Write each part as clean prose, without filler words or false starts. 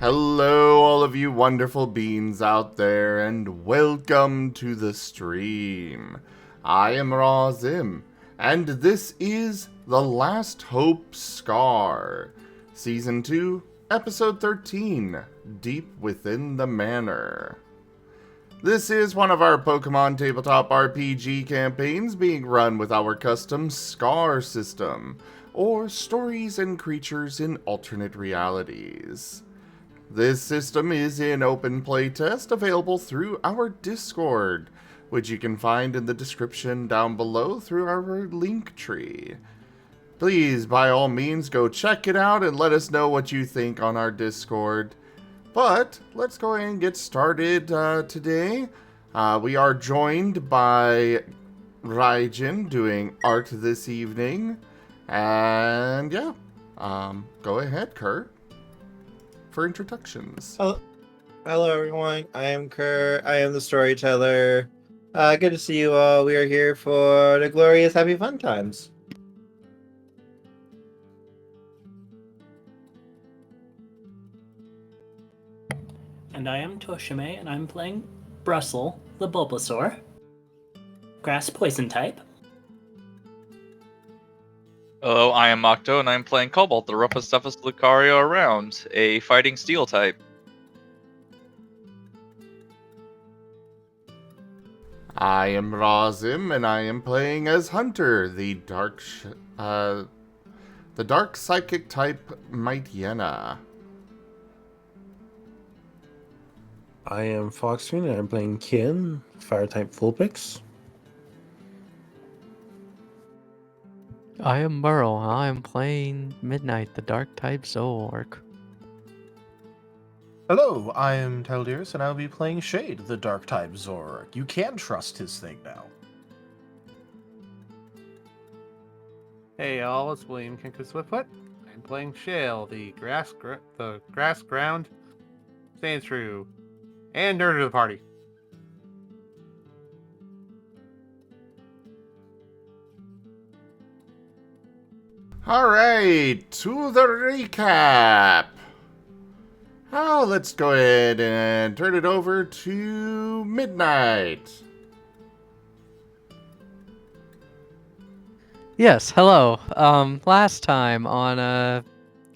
Hello, all of you wonderful beings out there, and welcome to the stream. I am Razim, and this is The Last Hope Scar, Season 2, Episode 13, Deep Within the Manor. This is one of our Pokemon tabletop RPG campaigns being run with our custom Scar system, or Stories and Creatures in Alternate Realities. This system is in open playtest, available through our Discord, which you can find in the description down below through our link tree. Please, by all means, go check it out and let us know what you think on our Discord. But let's go ahead and get started today. We are joined by Rdyjin doing art this evening. And yeah, go ahead, Kurt, for introductions. Hello, everyone. I am Kurt. I am the Storyteller. Good to see you all. We are here for the glorious Happy Fun Times. And I am Tochemay, and I'm playing Brussel, the Bulbasaur. Grass Poison type. Hello, I am Octo, and I'm playing Cobalt, the roughest, toughest Lucario around, a fighting steel type. I am Razim, and I am playing as Hunter, the dark psychic type Mightyena. I am Foxman, and I'm playing Kin, fire type Vulpix. I am Merl, and I am playing Midnight, the dark type Zoroark. Hello, I am Teldiris, and I'll be playing Shade, the dark type Zoroark. You can trust his thing now. Hey y'all, it's William Kinker Swiftfoot. I'm playing Shale, the grass ground stands true, and nerd of the party. Alright, to the recap. Let's go ahead and turn it over to Midnight. Yes, hello. Last time on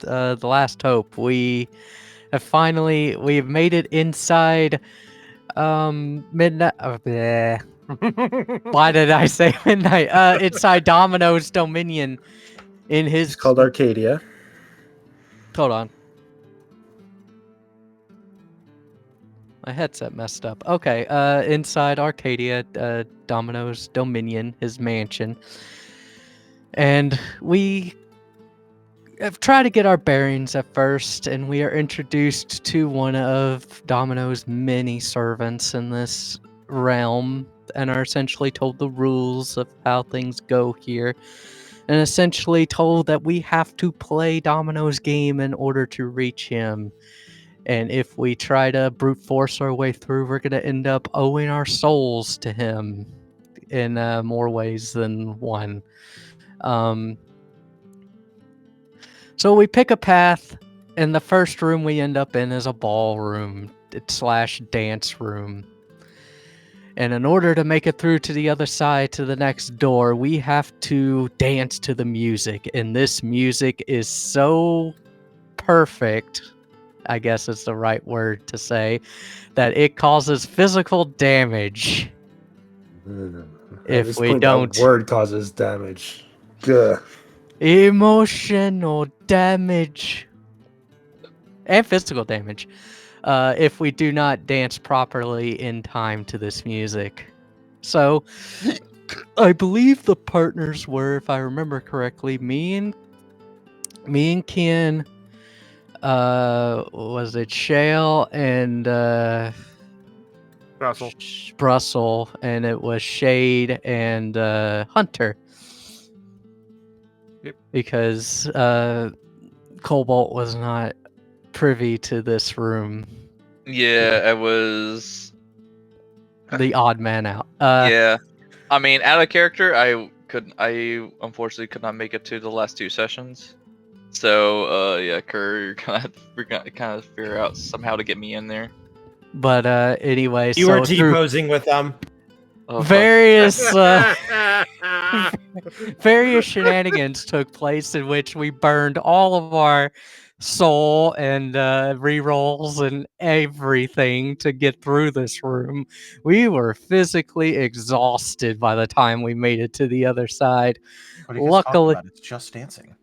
The Last Hope, we've made it inside Midnight. Why did I say Midnight? Inside Domino's Dominion in his. It's called Arcadia. Hold on. My headset messed up. Okay, inside Arcadia, Domino's Dominion, his mansion. And we have tried to get our bearings at first, and we are introduced to one of Domino's many servants in this realm, and are essentially told the rules of how things go here, and essentially told that we have to play Domino's game in order to reach him. And if we try to brute force our way through, we're going to end up owing our souls to him in more ways than one. So we pick a path, and the first room we end up in is a ballroom / dance room. And in order to make it through to the other side, to the next door, we have to dance to the music. And this music is so perfect, I guess is the right word to say, that it causes physical damage. If we don't, that word causes damage. Gah. Emotional damage and physical damage if we do not dance properly in time to this music. So I believe the partners were, if I remember correctly, me and Ken, was it Shale and Brussel, and it was Shade and Hunter. Yep. Because Cobalt was not privy to this room. Yeah, it was The odd man out. yeah. I mean, out of character, I unfortunately could not make it to the last two sessions. So, yeah, Kerr, we're gonna kind of figure out somehow to get me in there. But anyway, You so were through T-posing with them. Oh, fuck. various various shenanigans took place in which we burned all of our soul and rerolls and everything to get through this room. We were physically exhausted by the time we made it to the other side. What are you guys talking Luckily, about? It's just dancing.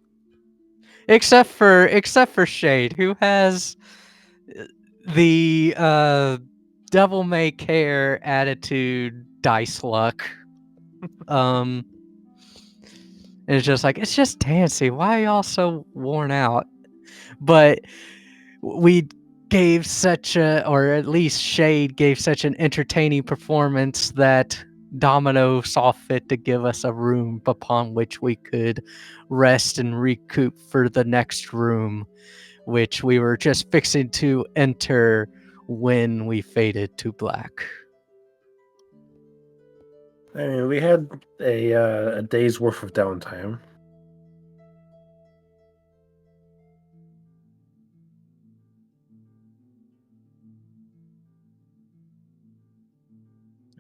except for Shade, who has the devil may care attitude dice luck. And it's just like, it's just dancing. Why are y'all so worn out? But we gave such a, or at least Shade gave such an entertaining performance that Domino saw fit to give us a room upon which we could rest and recoup for the next room, which we were just fixing to enter when we faded to black. I mean, we had a day's worth of downtime.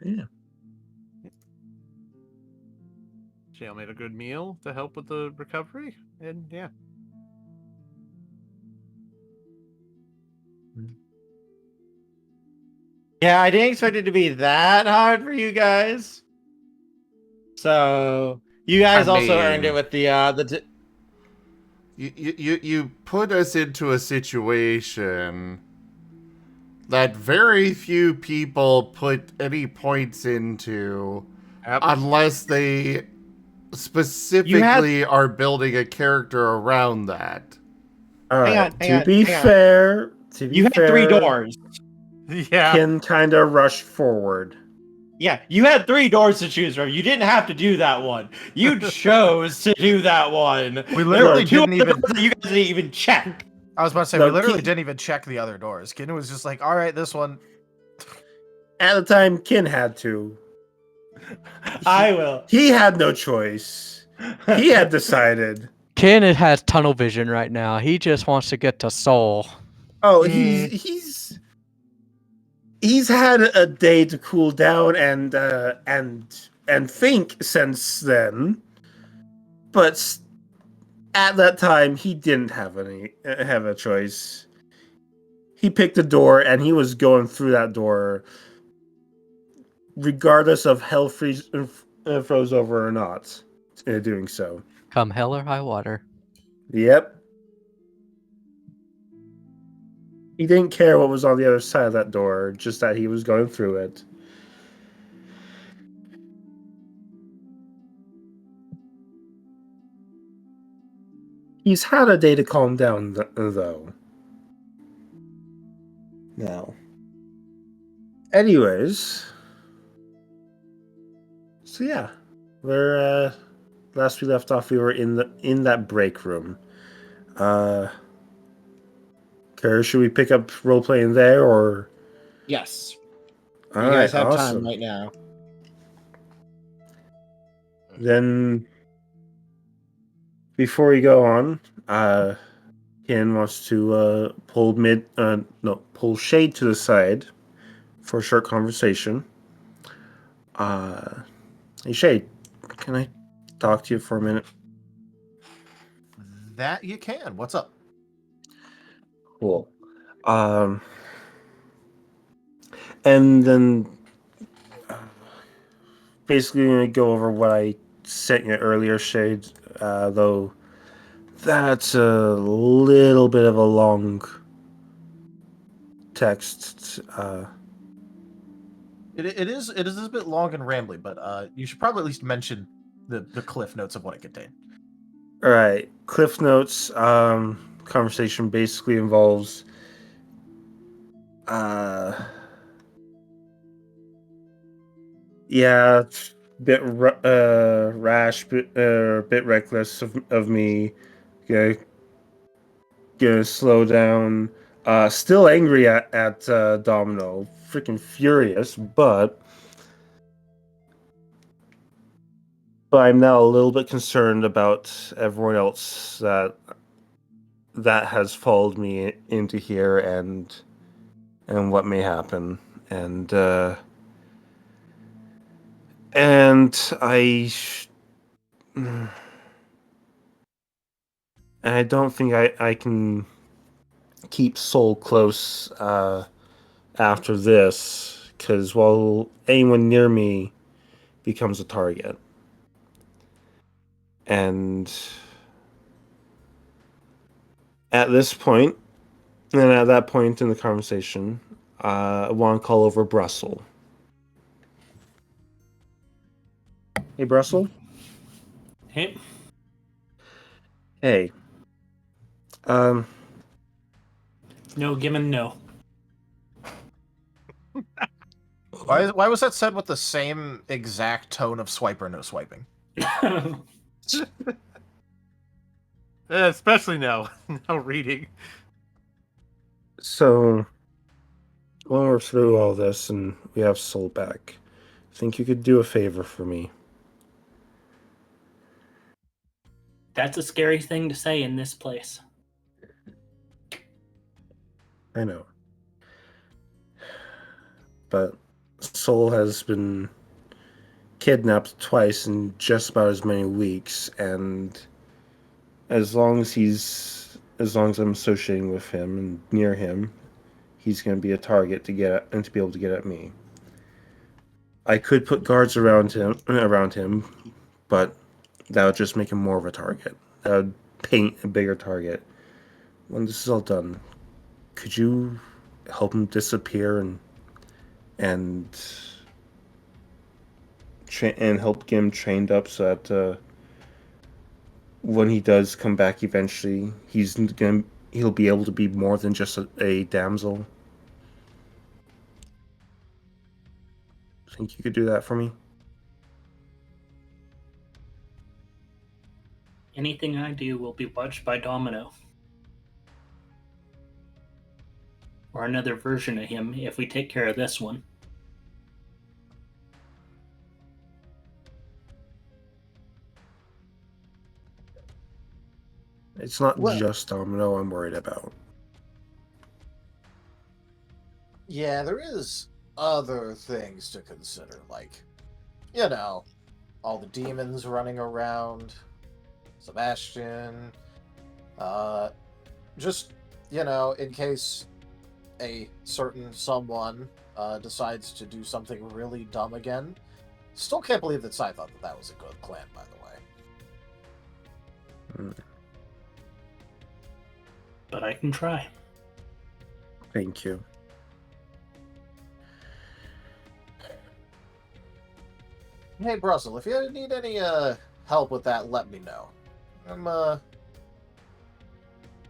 Yeah. Shale made a good meal to help with the recovery, and yeah. Yeah, I didn't expect it to be that hard for you guys. So you guys also earned it with the. You put us into a situation that very few people put any points into Yep. unless they specifically are building a character around that. All right. Hang on, To be hang on. fair, You had 3 doors. Yeah. Ken kind of rushed forward. Yeah, you had 3 doors to choose from. You didn't have to do that one. You chose to do that one. We literally There were 2 didn't other even. doors that you guys didn't even check. I was about to say No, we literally Ken- didn't even check the other doors. Ken was just like, "All right, this one." At the time, Ken had to. I will. He had no choice. He had decided. Ken has tunnel vision right now. He just wants to get to Soul. Oh, he's had a day to cool down and think since then, but at that time he didn't have a choice. He picked a door and he was going through that door, regardless of hell froze over or not. Doing so. Come hell or high water. Yep. He didn't care what was on the other side of that door, just that he was going through it. He's had a day to calm down, though. Now. Anyways. So yeah. We're last we left off we were in that break room. Kerr, should we pick up role playing there or Yes. All You guys right, have awesome. time right now. Then before we go on, Ken wants to pull Shade to the side for a short conversation. Hey Shade, can I talk to you for a minute? That you can. What's up? Cool. And then basically gonna go over what I sent you earlier, Shade, though that's a little bit of a long text. It is a bit long and rambly, but you should probably at least mention the cliff notes of what it contained. All right, Cliff Notes. Conversation basically involves yeah, bit rash, bit reckless of me. Gonna slow down. Still angry at Domino, freaking furious, but I'm now a little bit concerned about everyone else that that has followed me into here and what may happen. And I don't think I can keep Soul close after this, because while anyone near me becomes a target. And at this point, and at that point in the conversation, I want to call over Brussel. Hey, Brussel? Hey, Hey. no given no. Why was that said with the same exact tone of swiper no swiping? Especially no. No reading. So, when we're through all this and we have Soul back, I think you could do a favor for me. That's a scary thing to say in this place. I know. But Soul has been kidnapped twice in just about as many weeks, and as long as I'm associating with him and near him, he's going to be a target to get at, and to be able to get at me. I could put guards around him, but that would just make him more of a target. That would paint a bigger target. When this is all done, could you help him disappear and help get him trained up so that when he does come back eventually, he'll be able to be more than just a damsel? Think you could do that for me? Anything I do will be watched by Domino. Or another version of him if we take care of this one. It's not Well- just Domino I'm worried about. Yeah, there is other things to consider, like, you know, all the demons running around, Sebastian, just, you know, in case a certain someone decides to do something really dumb again. Still can't believe that Sai thought that was a good plan, by the way. But I can try. Thank you. Hey, Brussel, if you need any help with that, let me know. I'm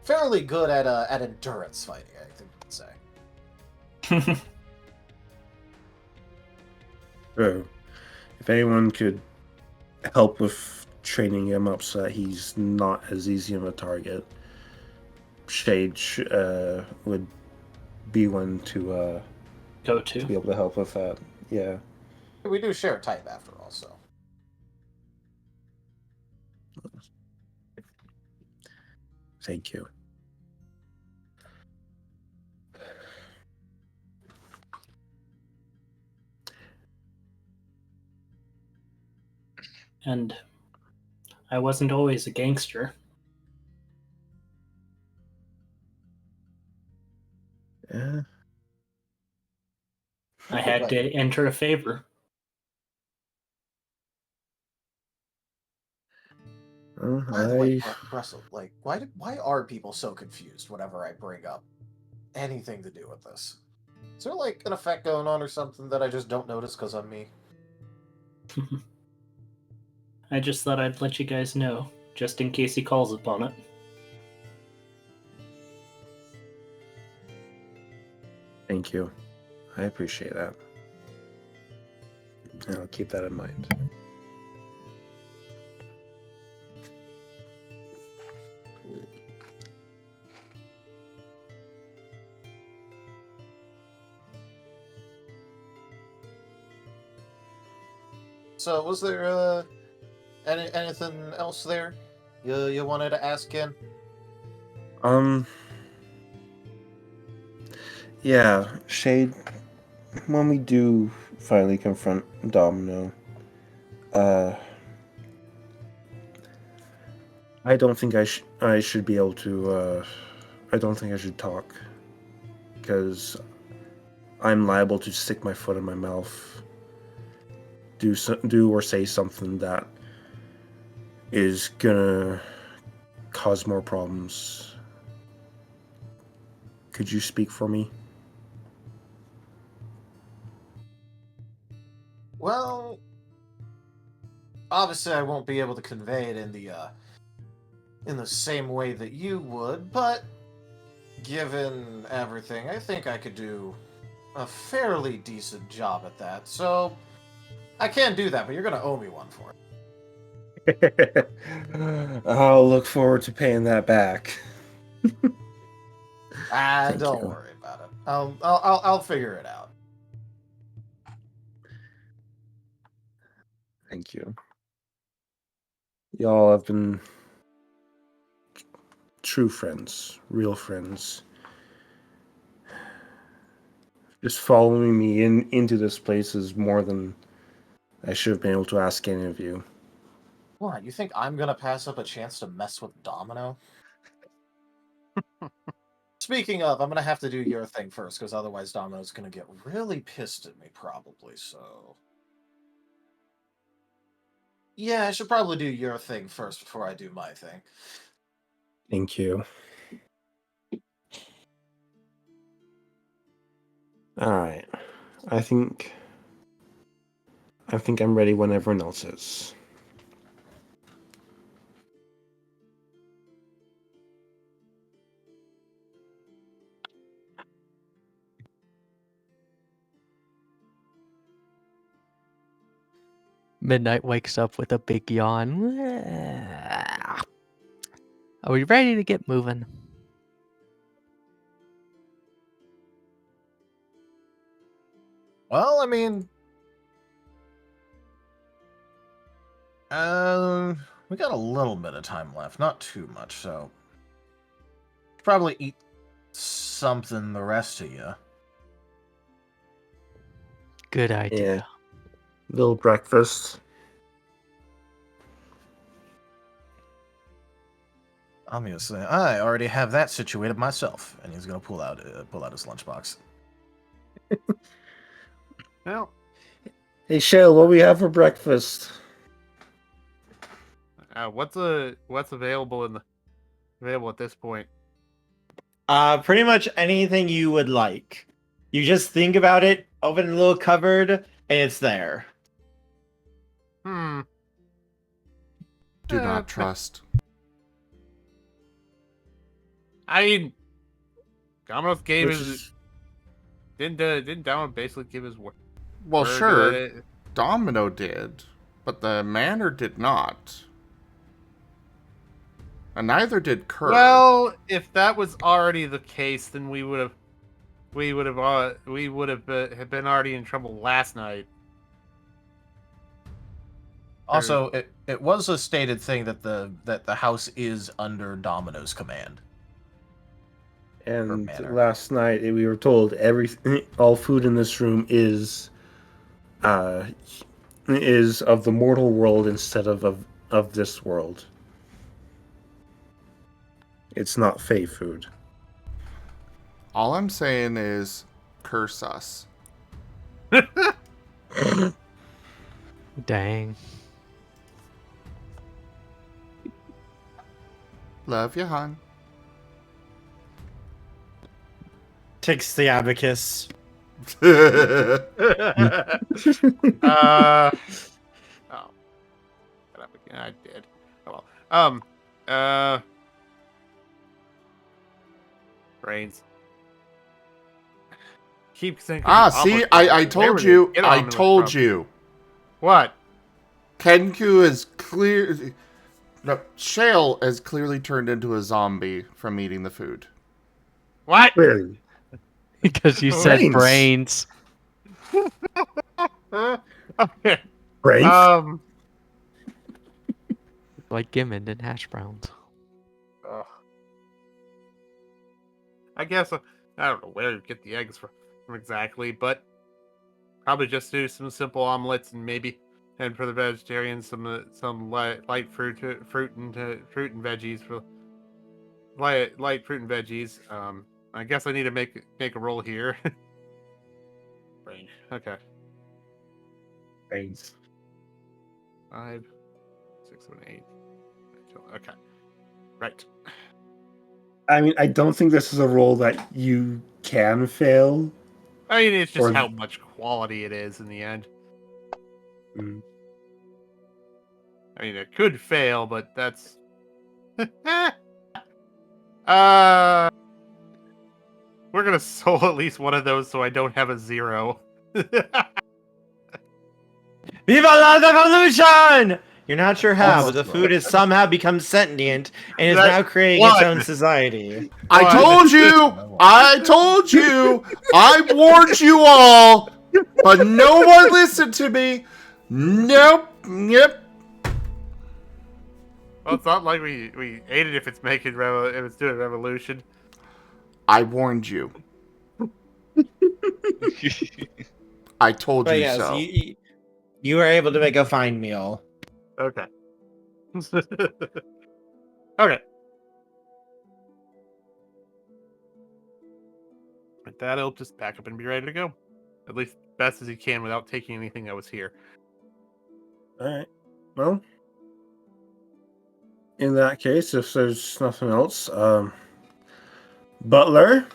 fairly good at endurance fighting, I think you could say. So, if anyone could help with training him up so that he's not as easy of a target, Shade would be one to Go be to. able to help with that. Yeah. We do share a type after all, so. Thank you. And I wasn't always a gangster. Yeah. I had to enter a favor. By the way, Brussel, like, why are people so confused whenever I bring up anything to do with this? Is there, like, an effect going on or something that I just don't notice because I'm me? I just thought I'd let you guys know, just in case he calls upon it. Thank you. I appreciate that. And I'll keep that in mind. So, was there anything else there you wanted to ask in? Yeah, Shade, when we do finally confront Domino, I don't think I should be able to, I don't think I should talk, because I'm liable to stick my foot in my mouth, do or say something that is gonna cause more problems. Could you speak for me? Well, obviously I won't be able to convey it in the same way that you would, but given everything, I think I could do a fairly decent job at that. So I can't do that, but you're gonna owe me one for it. I'll look forward to paying that back. Thank Don't you. worry about it. I'll figure it out. Thank you. Y'all have been true friends, real friends. Just following me into this place is more than I should have been able to ask any of you. What, you think I'm gonna pass up a chance to mess with Domino? Speaking of, I'm gonna have to do your thing first, because otherwise Domino's gonna get really pissed at me, probably, so... Yeah, I should probably do your thing first before I do my thing. Thank you. Alright. I think I'm ready when everyone else is. Midnight wakes up with a big yawn. Are we ready to get moving? Well, I mean... we got a little bit of time left, not too much, so... Probably eat something, the rest of you. Good idea. Little breakfast. I'm gonna say, I already have that situated myself, and he's gonna pull out his lunchbox. Well, Hey Shale, what we have for breakfast? what's available available at this point? Pretty much anything you would like. You just think about it, open a little cupboard, and it's there. Hmm. Do not trust. I mean, Domino's gave Which his is- didn't Domino basically give his word? Well, that sure, it- Domino did, but the Manor did not. And neither did Kerr. Well, if that was already the case, then we would have been already in trouble last night. Also, it was a stated thing that the house is under Domino's command. And Manor. last night we were told all food in this room is of the mortal world instead of this world. It's not Fey food. All I'm saying is, curse us. Dang. Love you, hon. Takes the abacus. Oh. Shut up again. I did. Oh well. Brains. Keep thinking. See, I told you. I told you. What? Kenku is clear. No, Shale has clearly turned into a zombie from eating the food. What? Really? Because you said Brains. brains. Okay. Brains? Like Gimmond and hash browns. I guess I don't know where you get the eggs from exactly, but probably just do some simple omelets and for the vegetarians, some light fruit and veggies for light fruit and veggies. I guess I need to make a roll here. Right. Okay. Thanks. 5, 6, 7, 8. Okay. Right. I mean, I don't think this is a role that you can fail. I mean, it's just Or- how much quality it is in the end. Mm. I mean, it could fail, but that's. We're gonna soul at least one of those so I don't have a 0. Viva la revolution! You're not sure how, but the Almost food has somehow become sentient and is That- now creating its one. own society. I told you! I told you! I warned you all! But no one listened to me! Nope. Yep. Well, it's not like we ate it if it's if it's doing revolution. I warned you. I told But you yes, so. you were able to make a fine meal. Okay. Okay. With that, he'll just pack up and be ready to go. At least best as he can without taking anything that was here. All right. Well, in that case, if there's nothing else, Butler.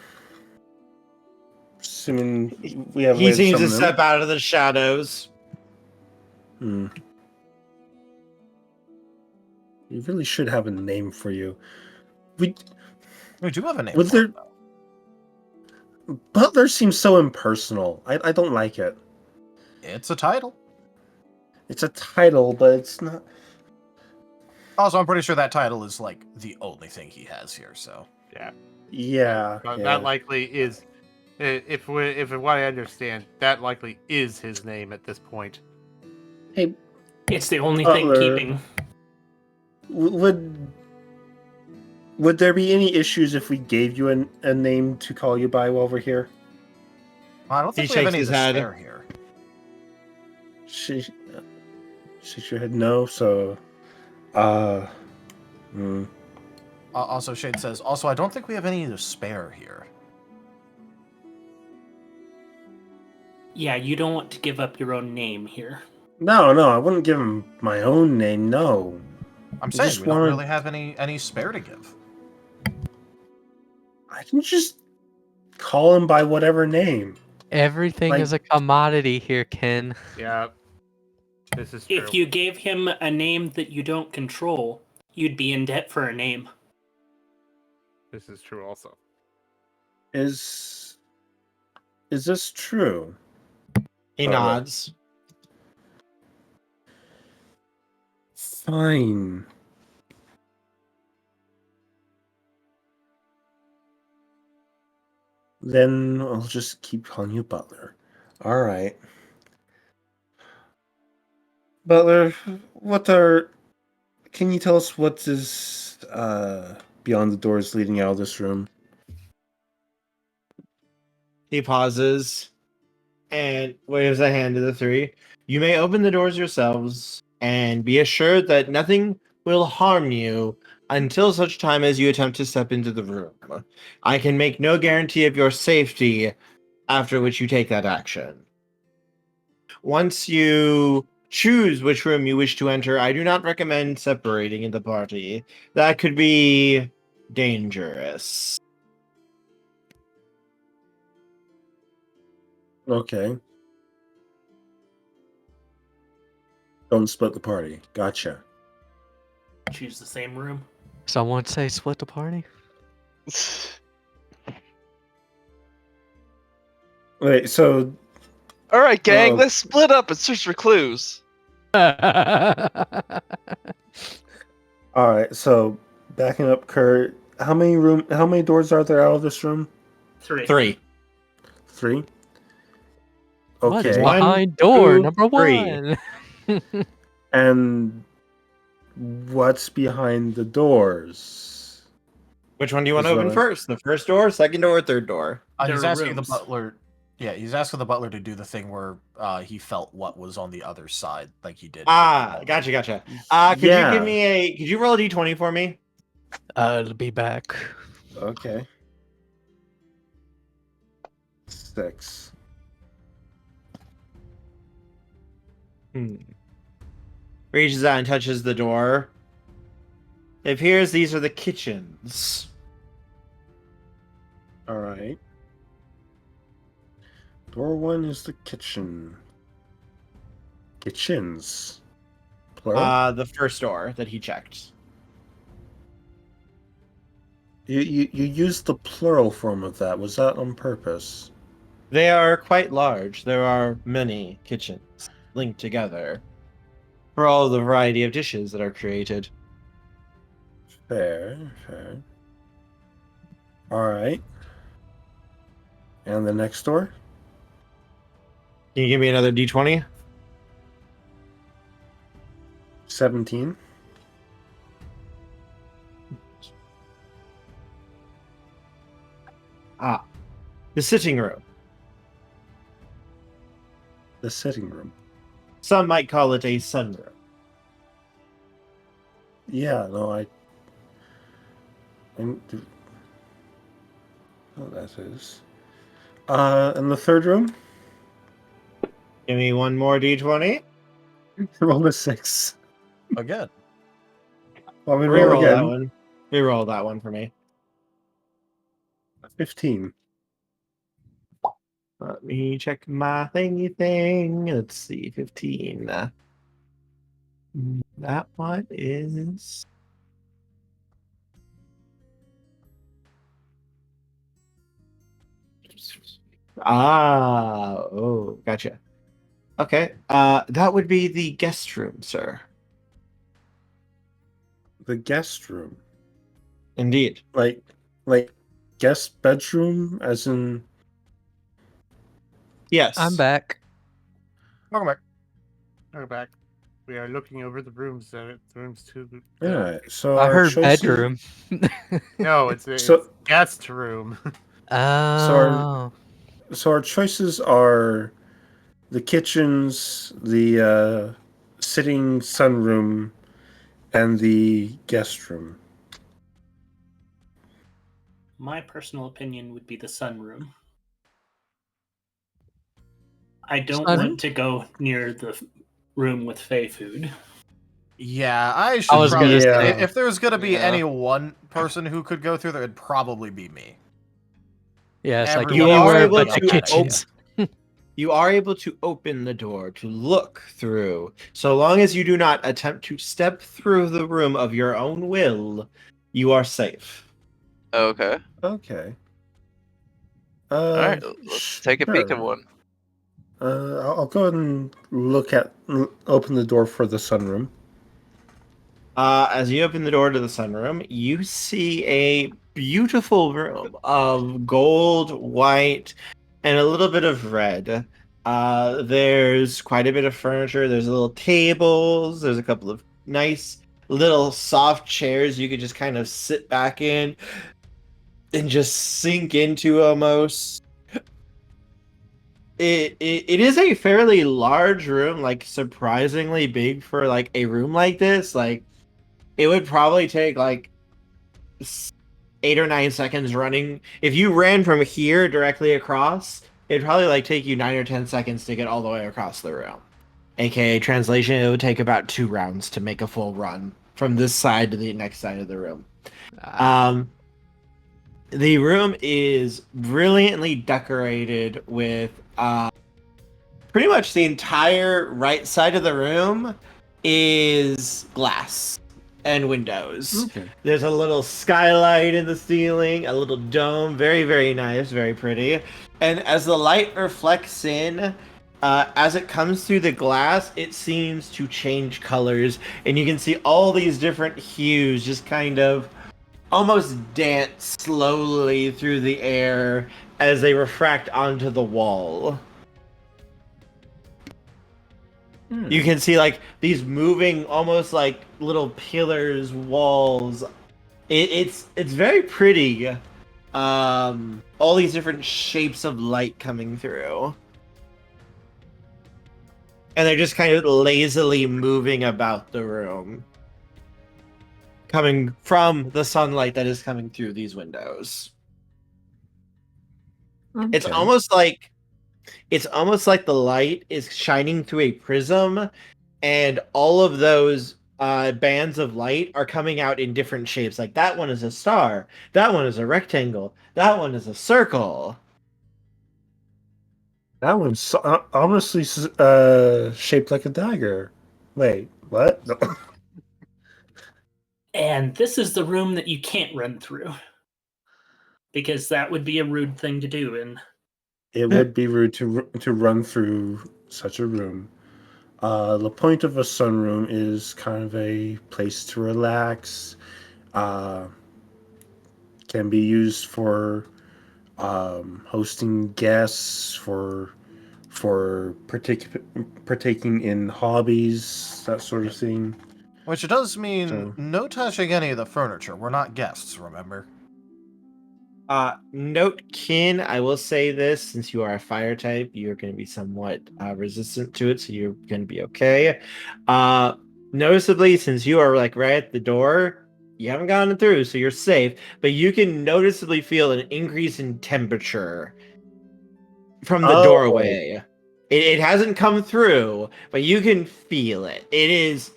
Assuming we have. He seems to step out of the shadows. Hmm. We really should have a name for you. We do have a name. Was for there- it, though. Butler seems so impersonal. I don't like it. It's a title. It's a title, but it's not. Also, I'm pretty sure that title is like the only thing he has here. So Yeah. That likely is, if what I understand, that likely is his name at this point. Hey, It's the only thing Butler. keeping. Would there be any issues if we gave you a name to call you by while we're here? I don't think He we have shakes any his to head. spare here. Shake your head no. So, Also, Shade says, also, I don't think we have any to spare here. Yeah, you don't want to give up your own name here. No, I wouldn't give him my own name. No. I'm I saying just we don't wanted- really have any spare to give. I can just call him by whatever name. Everything Like- is a commodity here, Ken. Yeah, this is true. If you gave him a name that you don't control, you'd be in debt for a name. This is true also. Is this true? He Oh. nods. Fine. Then I'll just keep calling you Butler. All right. Butler, can you tell us what is beyond the doors leading out of this room? He pauses and waves a hand to the three. You may open the doors yourselves and be assured that nothing will harm you until such time as you attempt to step into the room. I can make no guarantee of your safety after which you take that action. Once you choose which room you wish to enter, I do not recommend separating in the party. That could be dangerous. Okay. Don't split the party. Gotcha. Choose the same room. Someone say split the party? Wait, so All right, gang, Oh. let's split up and search for clues. all right, so backing up, Kurt, how many doors are there out of this room? Three. 3? What is Okay. One, behind door two, number three. 1? And what's behind the doors? Which one do you want to Is open that- first? The first door, second door, or third door? He's There are asking rooms. the butler. Yeah, he's asking the butler to do the thing where he felt what was on the other side, like he did. Ah, gotcha. Could you give me could you roll a d20 for me? I'll be back. Okay. 6. Reaches out and touches the door. It appears these are the kitchens. All right. Door 1 is the kitchen. Kitchens. Plural? The first door that he checked. You used the plural form of that. Was that on purpose? They are quite large. There are many kitchens linked together for all the variety of dishes that are created. Fair. All right. And the next door? Can you give me another d20? 17. The sitting room. The sitting room. Some might call it a sunroom. Yeah, no, oh, that is. And the third room? Give me one more d20. Roll a 6. Again. Well, we roll Reroll that again. one. Reroll that one for me. 15. Let me check my thingy thing. Let's see, 15. That one is. Gotcha. Okay, that would be the guest room, sir. The guest room. Indeed. Like guest bedroom, as in. Yes. I'm back. Welcome back. Welcome back. We are looking over the rooms. Rooms to the. Alright, so I our heard choices- bedroom. No, it's So- guest room. Oh. So our choices are the kitchens, the sitting sunroom, and the guest room. My personal opinion would be the sunroom. I don't want to go near the room with Fey food. Yeah, I should was probably. gonna say- If there was gonna be Yeah. any one person who could go through there, it'd probably be me. Yeah, it's like Everyone You else are anywhere able but would the be to kitchens. You are able to open the door to look through. So long as you do not attempt to step through the room of your own will, you are safe. Okay. Okay. All right. Let's take a peek at sure. one. I'll go ahead and open the door for the sunroom. As you open the door to the sunroom, you see a beautiful room of gold, white, and a little bit of red. There's quite a bit of furniture. There's little tables. There's a couple of nice little soft chairs you could just kind of sit back in and just sink into almost. It is a fairly large room, like surprisingly big for like a room like this. Like it would probably take like 8 or 9 seconds running. If you ran from here directly across, it'd probably like take you 9 or 10 seconds to get all the way across the room. AKA translation, it would take about 2 rounds to make a full run from this side to the next side of the room. The room is brilliantly decorated with pretty much the entire right side of the room is glass and windows. Okay. There's a little skylight in the ceiling, a little dome, very, very nice, very pretty. And as the light reflects in, as it comes through the glass, it seems to change colors, and you can see all these different hues just kind of almost dance slowly through the air as they refract onto the wall. You can see like these moving almost like little pillars, walls It's very pretty. All these different shapes of light coming through. And they're just kind of lazily moving about the room. Coming from the sunlight that is coming through these windows. It's Okay. almost like the light is shining through a prism, and all of those bands of light are coming out in different shapes. Like that one is a star, that one is a rectangle, that one is a circle. That one's honestly shaped like a dagger. Wait, what? No. And this is the room that you can't run through. Because that would be a rude thing to do. And It would be rude to run through such a room. The point of a sunroom is kind of a place to relax. Can be used for hosting guests, for partaking in hobbies, that sort of thing. Which does mean So- no touching any of the furniture. We're not guests, remember? Note kin, I will say this, since you are a fire type, you're going to be somewhat resistant to it, so you're going to be okay. Noticeably, since you are like right at the door, you haven't gotten through, so you're safe, but you can noticeably feel an increase in temperature from the doorway. It hasn't come through, but you can feel it. It is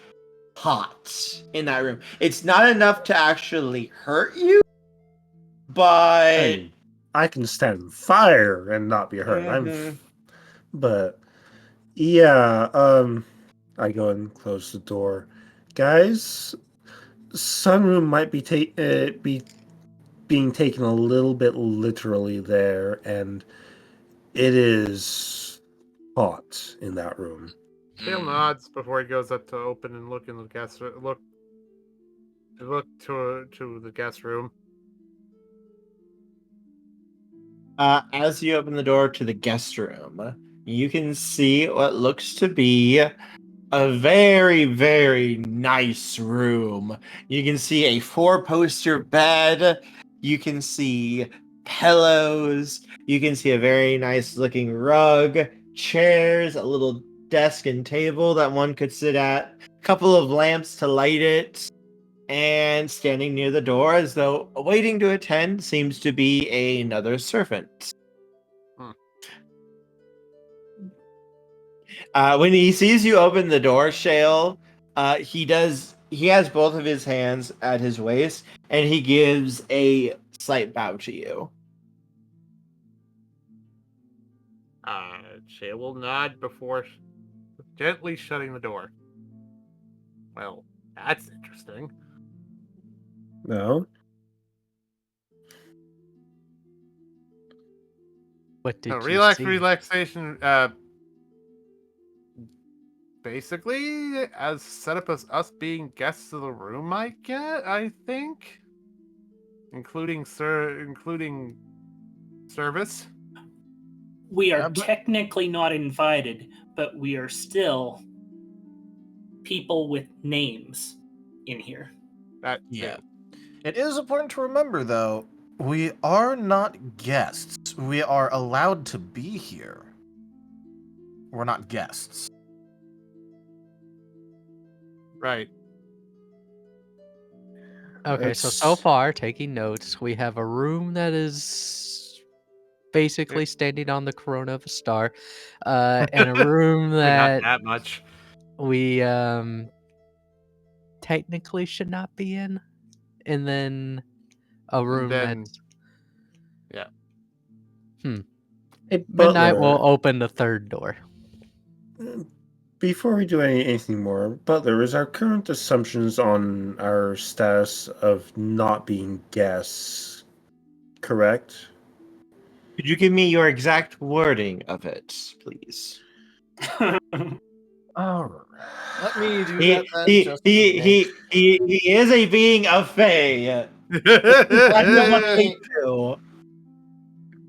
hot in that room. It's not enough to actually hurt you, but Hey, I can stand fire and not be hurt. Mhm. But yeah, I go and close the door. Guys, sunroom might be being taken a little bit literally there, and it is hot in that room. Shale nods before he goes up to open and look in the look to the guest room. As you open the door to the guest room, you can see what looks to be a very, very nice room. You can see a 4-poster bed. You can see pillows. You can see a very nice looking rug, chairs, a little desk and table that one could sit at, a couple of lamps to light it, and standing near the door as though waiting to attend seems to be another servant. When he sees you open the door, Shale, he has both of his hands at his waist, and he gives a slight bow to you. Shale will nod before gently shutting the door. Well, that's interesting. No? What did So you see? relaxation. Basically, as set up as us being guests of the room, I think, including service. we are but- technically not invited, but we are still people with names in here. That Yeah. too. It is important to remember, though, we are not guests. We are allowed to be here. We're not guests. Right. Okay, so It's- far, taking notes, we have a room that is basically standing on the corona of a star, and a room Not that that much. we technically should not be in, and then a room then- that's Hey, midnight Butler, will open the third door. before we do anything more, Butler, is our current assumptions on our status of not being guests correct? Could you give me your exact wording of it, please? All right. Let me do He, that. he, just he, he, he, he is a being of Fae. I know what they do.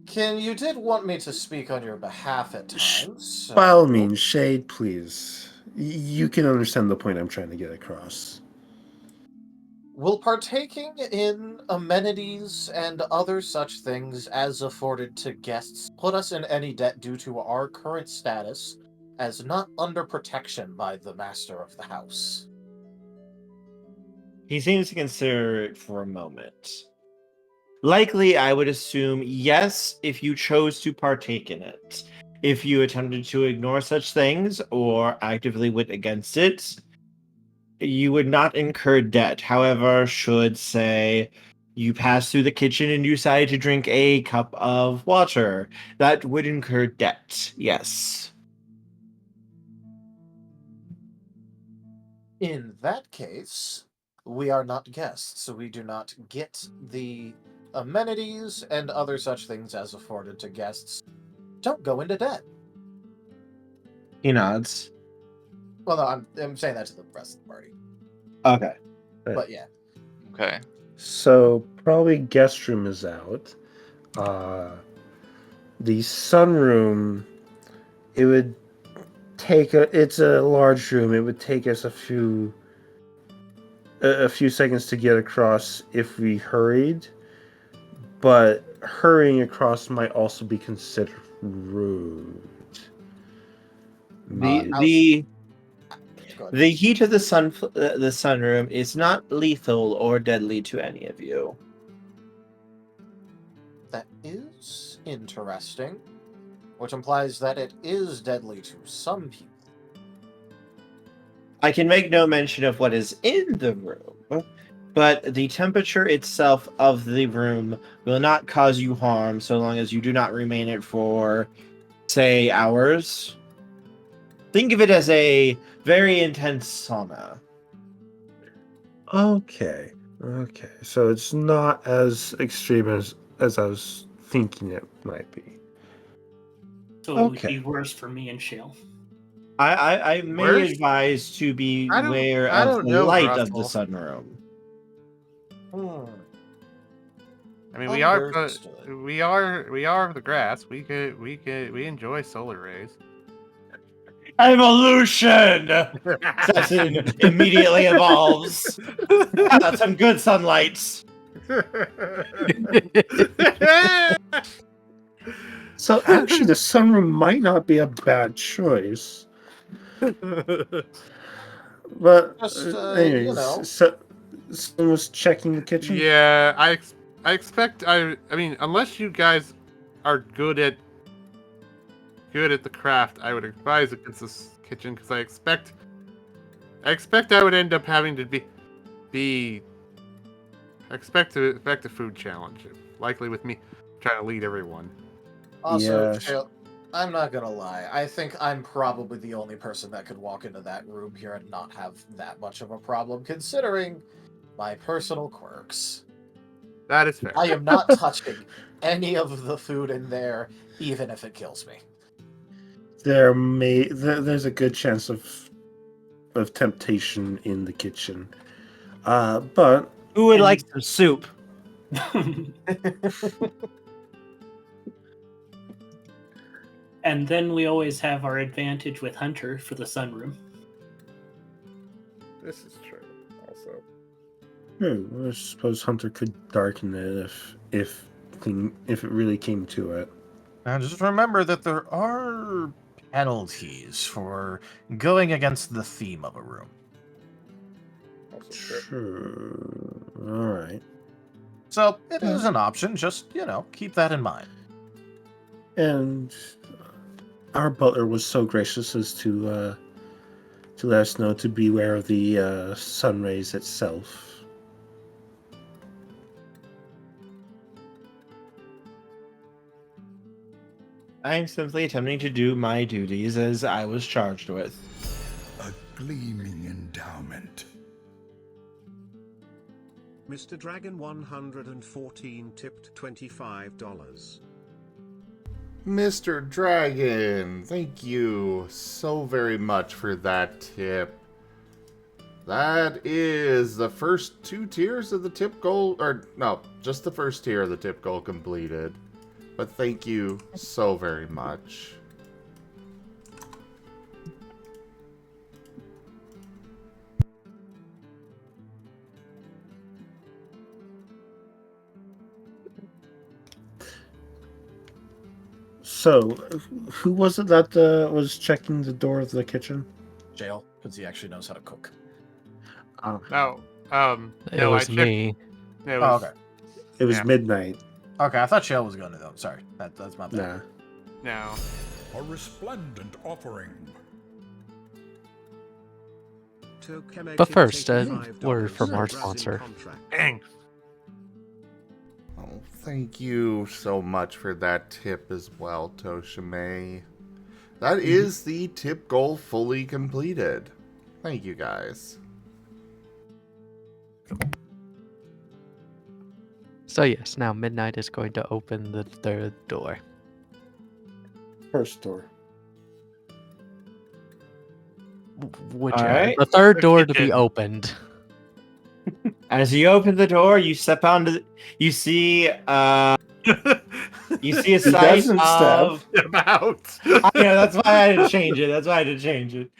Ken, you did want me to speak on your behalf at Sh- times. By all so- means, Shade, please. You can understand the point I'm trying to get across. Will partaking in amenities and other such things as afforded to guests put us in any debt due to our current status as not under protection by the master of the house? He seems to consider it for a moment. Likely, I would assume yes if you chose to partake in it. If you attempted to ignore such things or actively went against it, you would not incur debt. However, should, say, you pass through the kitchen and you decide to drink a cup of water, that would incur debt, yes. In that case, we are not guests, so we do not get the amenities and other such things as afforded to guests. Don't go into debt. He nods. Well, no, I'm saying that to the rest of the party. Okay. But yeah. Okay. So probably guest room is out. The sunroom, it would take it's a large room. It would take us a few seconds to get across if we hurried, but hurrying across might also be considered rude. The heat of the sunroom is not lethal or deadly to any of you. That is interesting, which implies that it is deadly to some people. I can make no mention of what is in the room, but the temperature itself of the room will not cause you harm so long as you do not remain it for, say, hours. Think of it as a very intense sauna. Okay. So it's not as extreme as I was thinking it might be. So it would be worse for me and Shale. I may Worse? advise to be aware I of don't the know, light of the Brussel. sunroom. I mean, we are Understood. the grass. We enjoy solar rays. Evolution! Assassin immediately evolves. That's some good sunlight. So actually, the sunroom might not be a bad choice. But Just, anyways, you know. so someone was checking the kitchen. Yeah, I expect. I mean, unless you guys are good at the craft, I would advise against this kitchen because I expect I would end up having to be. I expect a food challenge, likely with me trying to lead everyone. Also, Yes. Shale, I'm not gonna lie. I think I'm probably the only person that could walk into that room here and not have that much of a problem, considering my personal quirks. That is fair. I am not touching any of the food in there, even if it kills me. There's a good chance of temptation in the kitchen. But Who would like some soup? And then we always have our advantage with Hunter for the sunroom. This is true. Also, I suppose Hunter could darken it if it really came to it. Now, just remember that there are penalties for going against the theme of a room. Sure. All right. So it is an option. Just, keep that in mind. And our butler was so gracious as to let us know to beware of the sun rays itself. I am simply attempting to do my duties as I was charged with. A gleaming endowment. Mr. Dragon 114 tipped $25. Mr. Dragon, thank you so very much for that tip. That is the first 2 tiers of the tip goal, or no, just the first tier of the tip goal completed. But thank you so very much. So, who was it that was checking the door of the kitchen? Jail, because he actually knows how to cook. Oh, No. It No, I was checked. me. It Oh, was, okay. it was Yeah. midnight. Okay, I thought Jail was going to, though. Sorry. That's my bad. Nah. No. A resplendent offering. Tochemay But tipped first, $85 word from our Rdyjin sponsor. contract. Dang. Oh, thank you so much for that tip as well, Tochemay. That is the tip goal fully completed. Thank you, guys. So yes, now Midnight is going to open the third door. First door. Whichever. Alright. The third The door to be kitchen. opened. As you open the door, you step onto. You see. You see a He sight doesn't of. About. I know, that's why I had to change it. That's why I had to change it.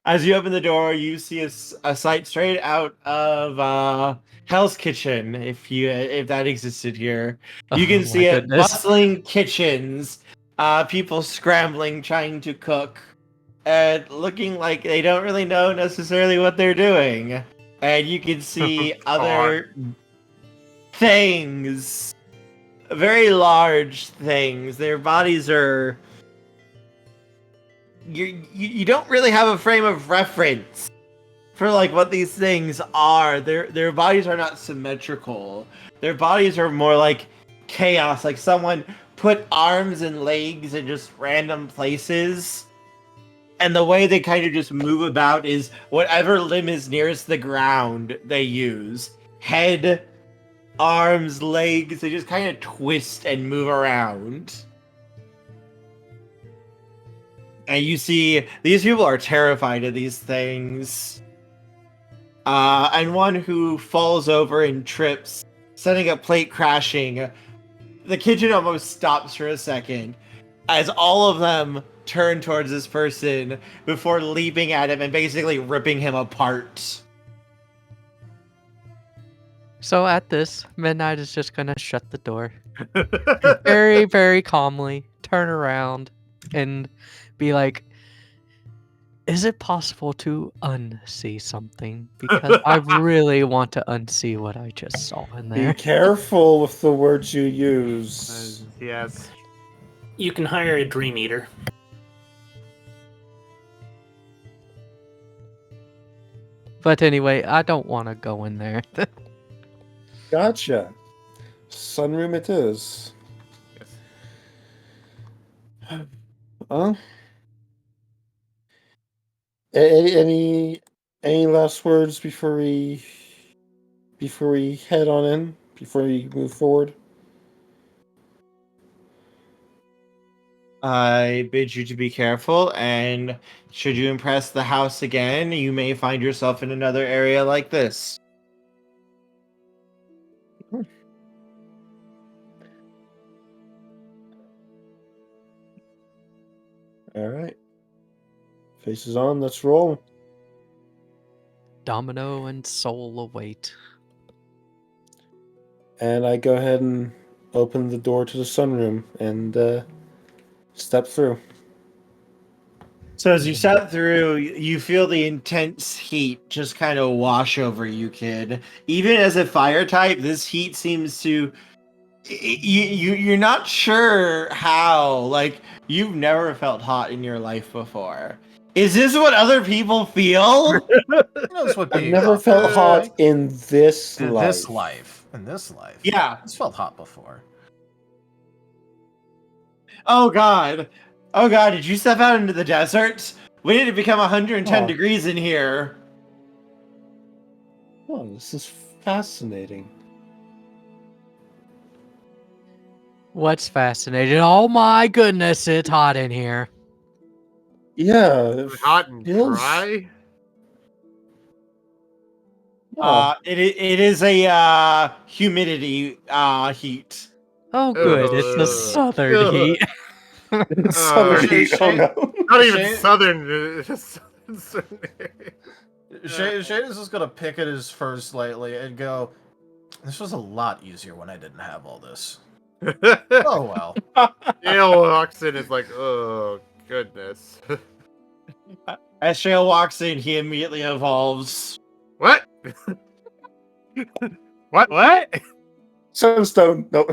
As you open the door, you see a sight straight out of Hell's Kitchen, if that existed here. You can Oh see my it goodness. bustling kitchens, people scrambling, trying to cook, and looking like they don't really know necessarily what they're doing. And you can see other things, very large things. Their bodies are. You don't really have a frame of reference for like what these things are. Their bodies are not symmetrical. Their bodies are more like chaos. Like someone put arms and legs in just random places. And the way they kind of just move about is whatever limb is nearest the ground they use. Head, arms, legs, they just kind of twist and move around. And you see, these people are terrified of these things. And one who falls over and trips, setting a plate crashing. The kitchen almost stops for a second as all of them turn towards this person before leaping at him and basically ripping him apart. So at this, Midnight is just gonna shut the door. Very, very calmly turn around and be like, is it possible to unsee something? Because I really want to unsee what I just saw in Be there. careful with the words you use. Yes. You can hire a dream eater. But anyway, I don't want to go in there. Gotcha. Sunroom it is. Yes. Any last words before we head on in? Before we move forward? I bid you to be careful, and should you impress the house again, you may find yourself in another area like this. All right. Faces on. Let's roll. Domino and Soul await. And I go ahead and open the door to the sunroom and step through. So as you step through, you feel the intense heat just kind of wash over you, kid. Even as a fire type, this heat seems to you're not sure how. Like, you've never felt hot in your life before. Is this what other people feel? That's what I've being never hot felt feels hot like. in this In life. this life. In this life. Yeah. It's felt hot before. Oh god. Oh god, did you step out into the desert? When did it become 110 Oh. degrees in here? Oh, this is fascinating. What's fascinating? Oh my goodness, it's hot in here. Yeah. It Hot and feels- dry. Oh, It is a humidity heat. Oh good, it's the Ugh. southern Ugh. heat. southern heat. Oh no. Not even Shane- southern. Just southern. Shane is just gonna pick at his fur slightly and go, this was a lot easier when I didn't have all this. Oh well. Dale walks in, is like, oh goodness. As Shale walks in, he immediately evolves. What? What? Sunstone. No.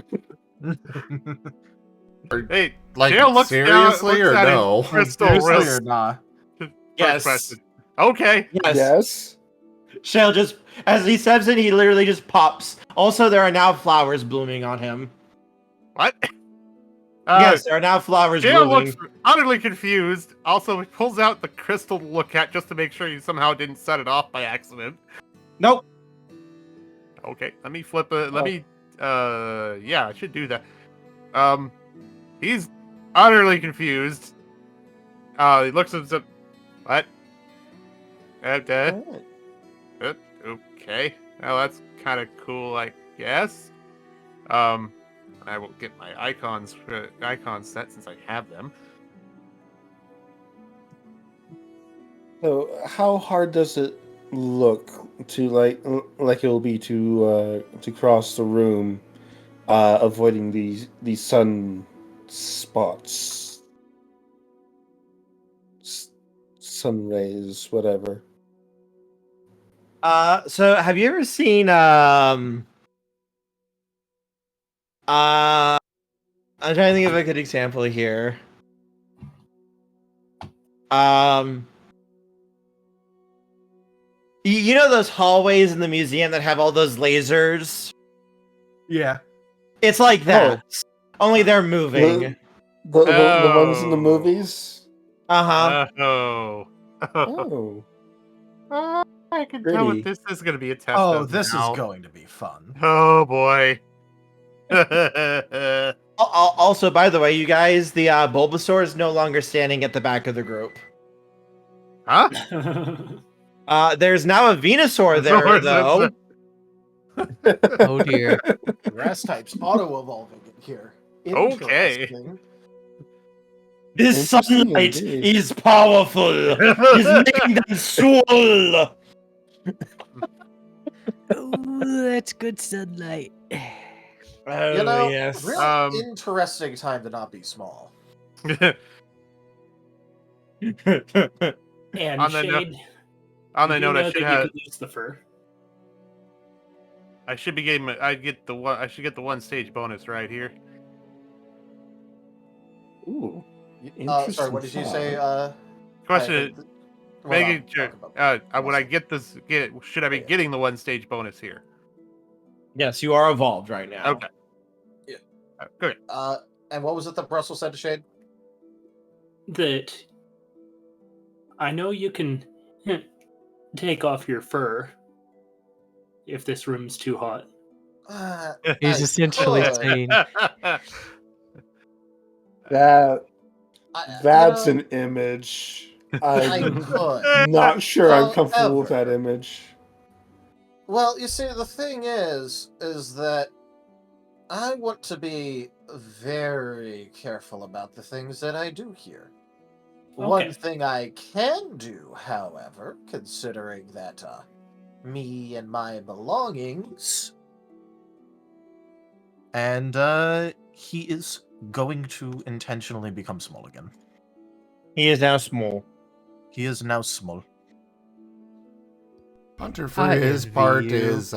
Hey, Like, Dale looks seriously looks or at no? his crystal Seriously real or nah? Yes. question. Okay. Yes. Yes. Shale just, as he steps in, he literally just pops. Also, there are now flowers blooming on him. What? Yes, there are now flowers Dale blooming. looks utterly confused. Also, he pulls out the crystal to look at just to make sure you somehow didn't set it off by accident. Nope. Okay, let me flip it. Let me. Yeah, I should do that. He's utterly confused. He looks at some. What? Okay. Well, that's kind of cool, I guess. I will get my icons set since I have them. So, how hard does it look to like it will be to cross the room, avoiding these sun spots, sun rays, whatever? So have you ever seen I'm trying to think of a good example here. You know those hallways in the museum that have all those lasers? Yeah. It's like that. Only they're moving. The ones in the movies? Uh-huh. Oh. Oh. I can tell what this is going to be a test of This now. is going to be fun. Oh, boy. Also, by the way, you guys, the Bulbasaur is no longer standing at the back of the group. Huh? There's now a Venusaur there, though. Oh dear. Grass types auto-evolving in here. Okay. Interesting. This sunlight indeed. is powerful. He's making them swole. Oh, that's good sunlight. Oh, You know, yes. really interesting time to not be small. And On the no- Shade, On the you do note, know I that should you have. could lose the fur. I should be getting. I get the one. I should get the one stage bonus right here. Ooh. Sorry, what did you say? Question is, we're not making sure. talking about Would I get this? Should I be getting the one stage bonus here? Yes, you are evolved right now. Okay. Yeah. Good. And what was it that Brussel said to Shade? That I know you can take off your fur if this room's too hot. He's I essentially could. saying, That's an image. I I'm could. not sure I'm comfortable with that However- image. Well, you see, the thing is that I want to be very careful about the things that I do here. One Okay. thing I can do, however, considering that me and my belongings. And he is going to intentionally become small again. He is now small. He is now small. Hunter, for I his envy part, you. is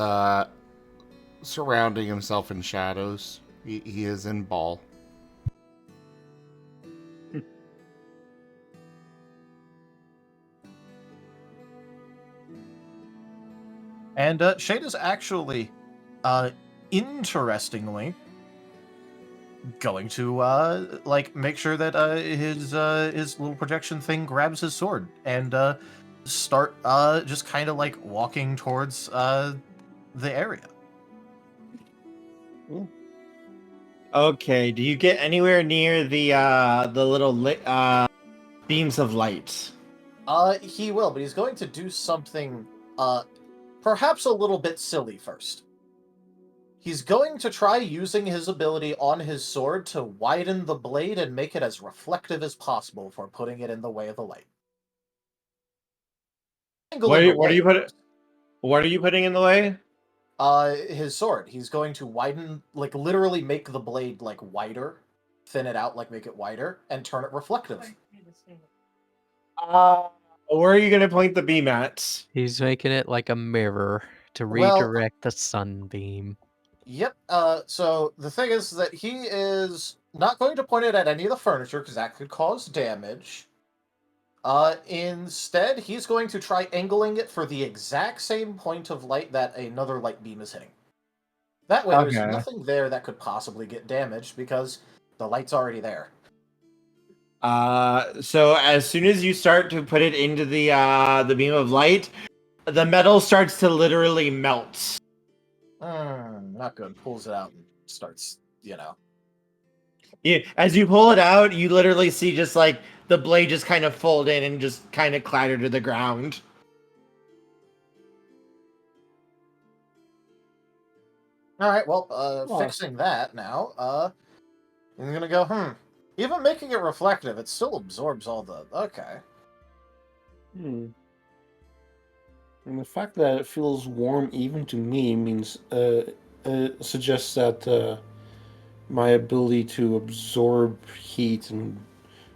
surrounding himself in shadows. He is in ball. And Shade is actually, interestingly, going to make sure that his little projection thing grabs his sword and start just kind of walking towards the area. Okay, do you get anywhere near the little beams of light? He will, but he's going to do something perhaps a little bit silly first. He's going to try using his ability on his sword to widen the blade and make it as reflective as possible for putting it in the way of the light. What are you putting in the way? his sword. He's going to widen, like literally make the blade like wider, thin it out, like make it wider, and turn it reflective. Where are you gonna point the beam at? He's making it like a mirror to Well- redirect the sunbeam. Yep. So the thing is that he is not going to point it at any of the furniture because that could cause damage. Instead, he's going to try angling it for the exact same point of light that another light beam is hitting. That way, there's Okay. nothing there that could possibly get damaged because the light's already there. So as soon as you start to put it into the beam of light, the metal starts to literally melt. Not good. Pulls it out and starts, Yeah, as you pull it out, you literally see just like the blade just kind of fold in and just kind of clatter to the ground. All right, well, fixing that now, I'm gonna go, even making it reflective, it still absorbs all the, okay. And the fact that it feels warm even to me means, suggests that, my ability to absorb heat and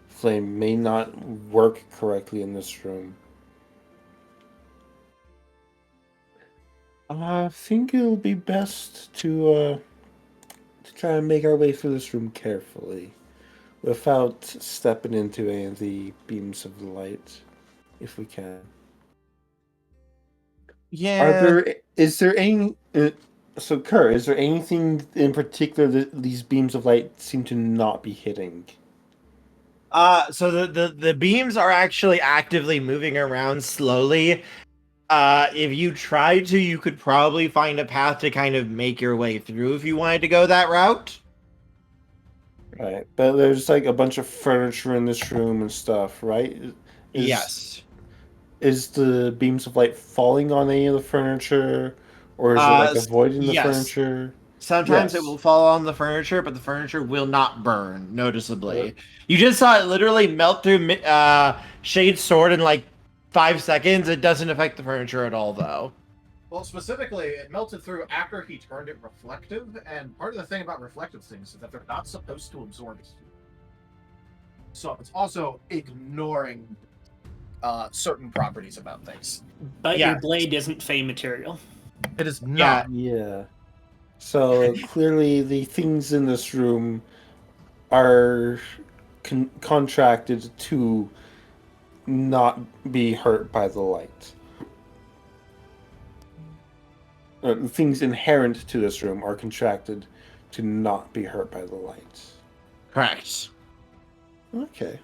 flame may not work correctly in this room. I think it'll be best to try and make our way through this room carefully, without stepping into any of the beams of light, if we can. Yeah. Is there any? So, Kurt, is there anything in particular that these beams of light seem to not be hitting? So the beams are actually actively moving around slowly. If you tried to, you could probably find a path to kind of make your way through if you wanted to go that route. Right, but there's like a bunch of furniture in this room and stuff, right? Yes. Is the beams of light falling on any of the furniture, or is it like avoiding the yes. furniture? Sometimes Yes. it will fall on the furniture, but the furniture will not burn noticeably. You just saw it literally melt through Shade's sword in like 5 seconds. It doesn't affect the furniture at all, though. Well, specifically, it melted through after he turned it reflective, and part of the thing about reflective things is that they're not supposed to absorb it. So it's also ignoring certain properties about things. But Yeah. your blade isn't Fey material. It is not. Yeah. So clearly, the things in this room are contracted to not be hurt by the light. The things inherent to this room are contracted to not be hurt by the light. Correct. Okay.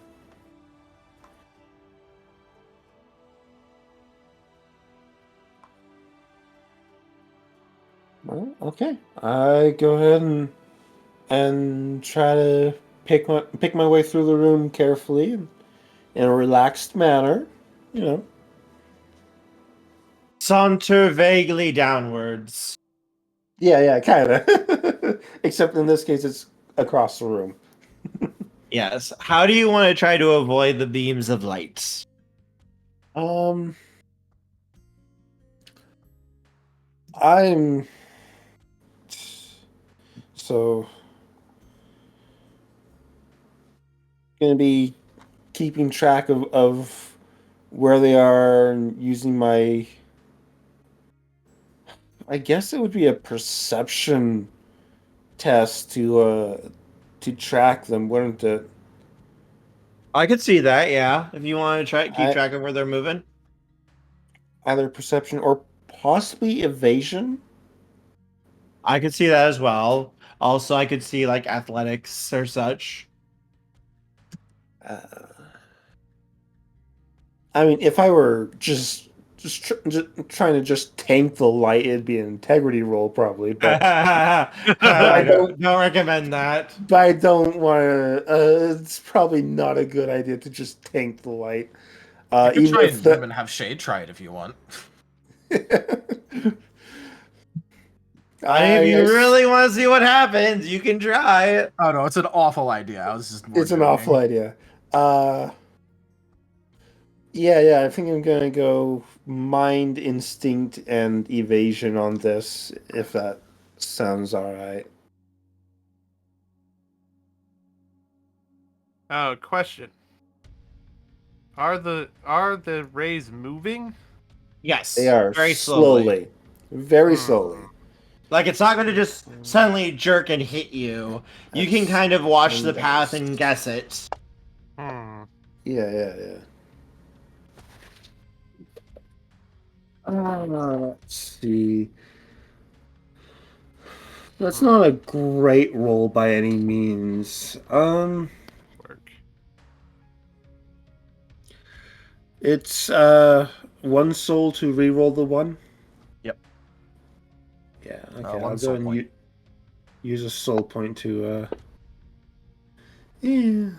Well, okay. I go ahead and try to pick my way through the room carefully in a relaxed manner, you know. Saunter vaguely downwards. Yeah, kind of. Except in this case, it's across the room. Yes. How do you want to try to avoid the beams of light? I'm so gonna be keeping track of where they are and using my. I guess it would be a perception test to track them, wouldn't it? I could see that, yeah. If you want to keep track of where they're moving. Either perception or possibly evasion. I could see that as well. Also, I could see like athletics or such. I mean, if I were just trying to just tank the light, it'd be an integrity roll probably. But I don't recommend that. But I don't want to. It's probably not a good idea to just tank the light. You could Even try if and have Shade try it if you want. If you really want to see what happens, you can try it. Oh no, it's an awful idea. I was just. It's an awful idea. Yeah, I think I'm gonna go mind, instinct, and evasion on this, if that sounds alright. Oh, question. Are the rays moving? Yes, They are very slowly. slowly. Very Hmm. slowly. Like it's not going to just suddenly jerk and hit you. You can That's kind of watch the and path that's- and guess it. Hmm. Yeah. Let's see. That's not a great roll by any means. Work. It's one soul to reroll the one. Yep. Yeah, okay. One I'll soul go and point. use a soul point to yeah.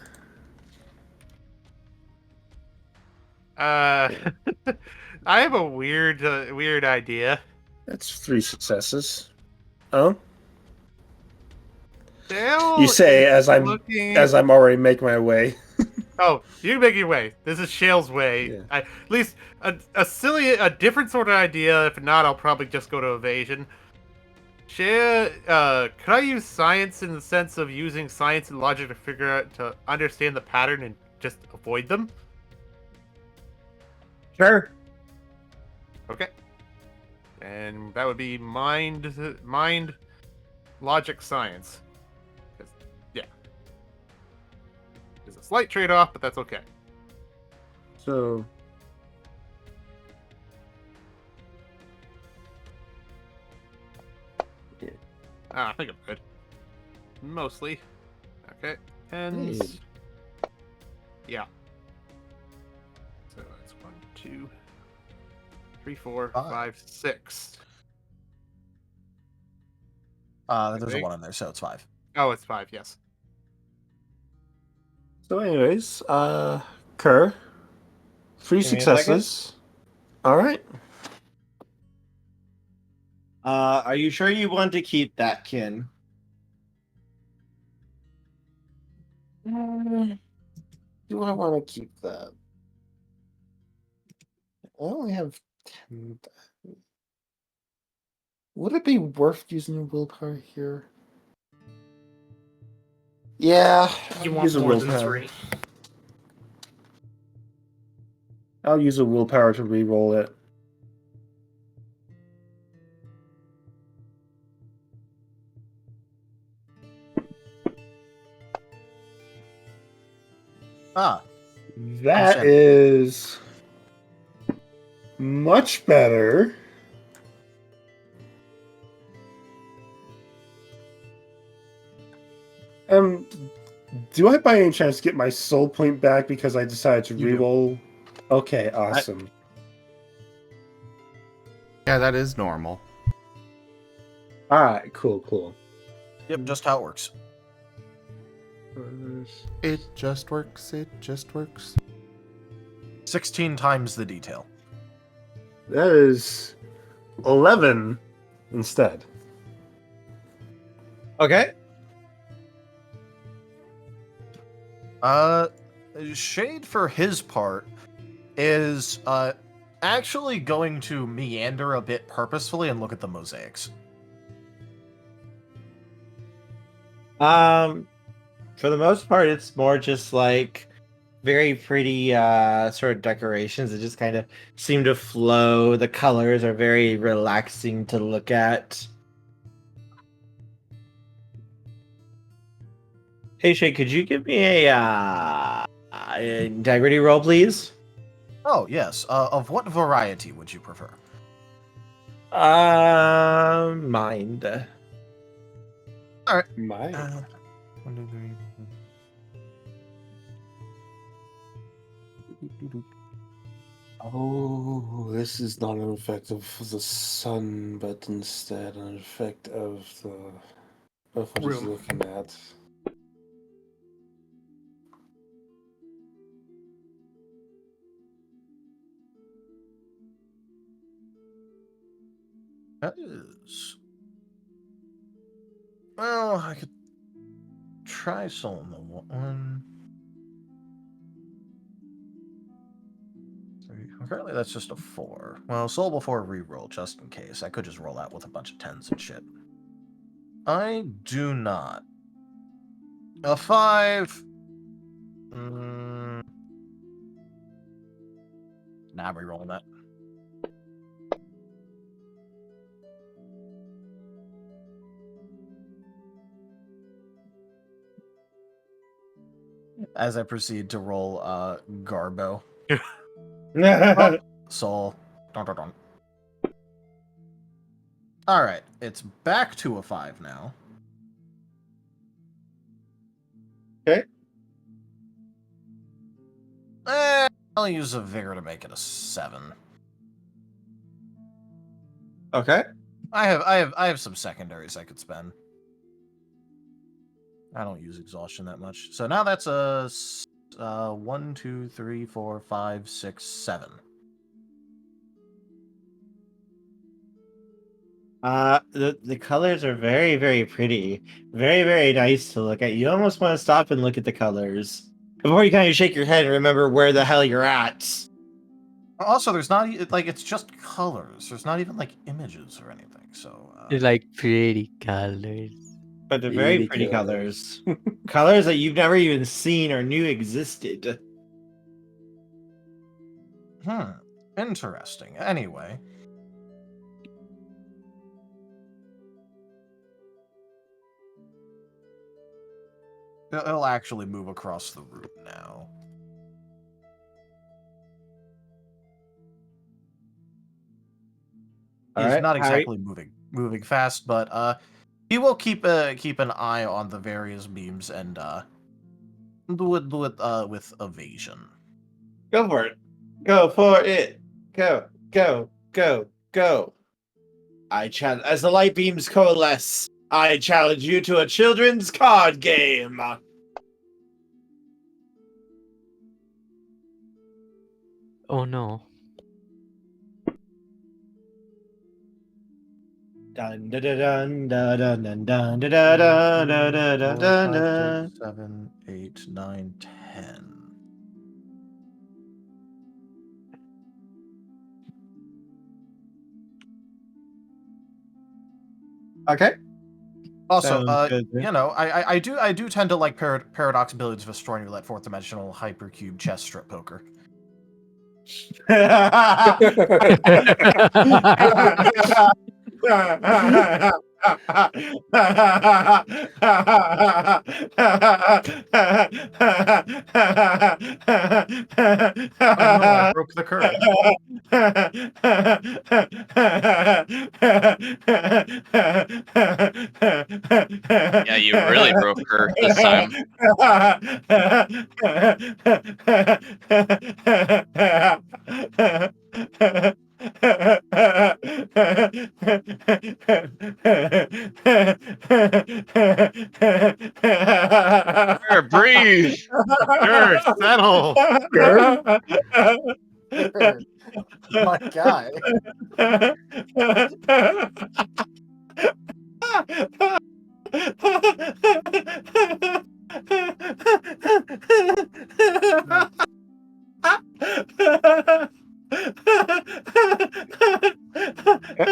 I have a weird idea. That's 3 successes. Oh? Dale You say is as looking. I'm already making my way. Oh, you make your way. This is Shale's way. Yeah. At least a different sort of idea. If not, I'll probably just go to evasion. Shale, could I use science in the sense of using science and logic to understand the pattern and just avoid them? Sure. Okay. And that would be mind, logic, science. Yeah. There's a slight trade-off, but that's okay. So I think I'm good. Mostly. Okay. Tens. Yeah. So that's 1, 2, 3, 4, 5, 6. There's a think. 1 in there, so it's 5. Oh, it's 5, yes. So anyways, Kerr. 3 Give me a second. successes. Alright. Are you sure you want to keep that, Kin? Do I want to keep that? I only have 10. Would it be worth using a willpower here? Yeah, You I'll want use a more than willpower. 3. I'll use a willpower to re-roll it. Ah, That Understandable. is much better. Do I by any chance get my soul point back because I decided to You do. re-roll? Okay, awesome. Yeah, that is normal. Alright, cool. Yep, just how it works. It just works. 16 times the detail. That is 11 instead. Okay. Shade for his part is actually going to meander a bit purposefully and look at the mosaics. For the most part, it's more just like very pretty sort of decorations that just kind of seem to flow. The colors are very relaxing to look at. Hey Shay, could you give me a integrity roll, please? Oh, yes. Of what variety would you prefer? Mind. All right. My. 1, 2, 3. Oh, this is not an effect of the sun, but instead an effect of what he's Room. looking at. That is. Well, I could try selling the one. 3. Currently, that's just a 4. Well, soul before reroll, just in case. I could just roll out with a bunch of 10s and shit. I do not. A 5. Nah, I'm rerolling that. As I proceed to roll Garbo. Soul. Dun, dun, dun. Alright, it's back to a 5 now. Okay. I'll use a vigor to make it a 7. Okay. I have some secondaries I could spend. I don't use exhaustion that much. So now that's a 1, 2, 3, 4, 5, 6, 7. The colors are very, very pretty. Very, very nice to look at. You almost want to stop and look at the colors before you kind of shake your head and remember where the hell you're at. Also, there's not like it's just colors. There's not even like images or anything. So They're like pretty colors. But they're very pretty colors. Colors that you've never even seen or knew existed. Interesting. Anyway. It'll actually move across the room now. He's not exactly moving fast, but he will keep an eye on the various beams and do it with evasion. Go for it. Go for it. Go, go, go, go. I challenge as the light beams coalesce. I challenge you to a children's card game. Oh no. Dun dun dun dun dun dun dun dun dun dun dun dun dun. 7, 8, 9, 10. Okay. Also, you know, I do tend to like paradox abilities of destroying your fourth dimensional hypercube chess strip poker. I broke the curse. Yeah, you really broke her this time. Sure, breathe. Sure, settle. My guy.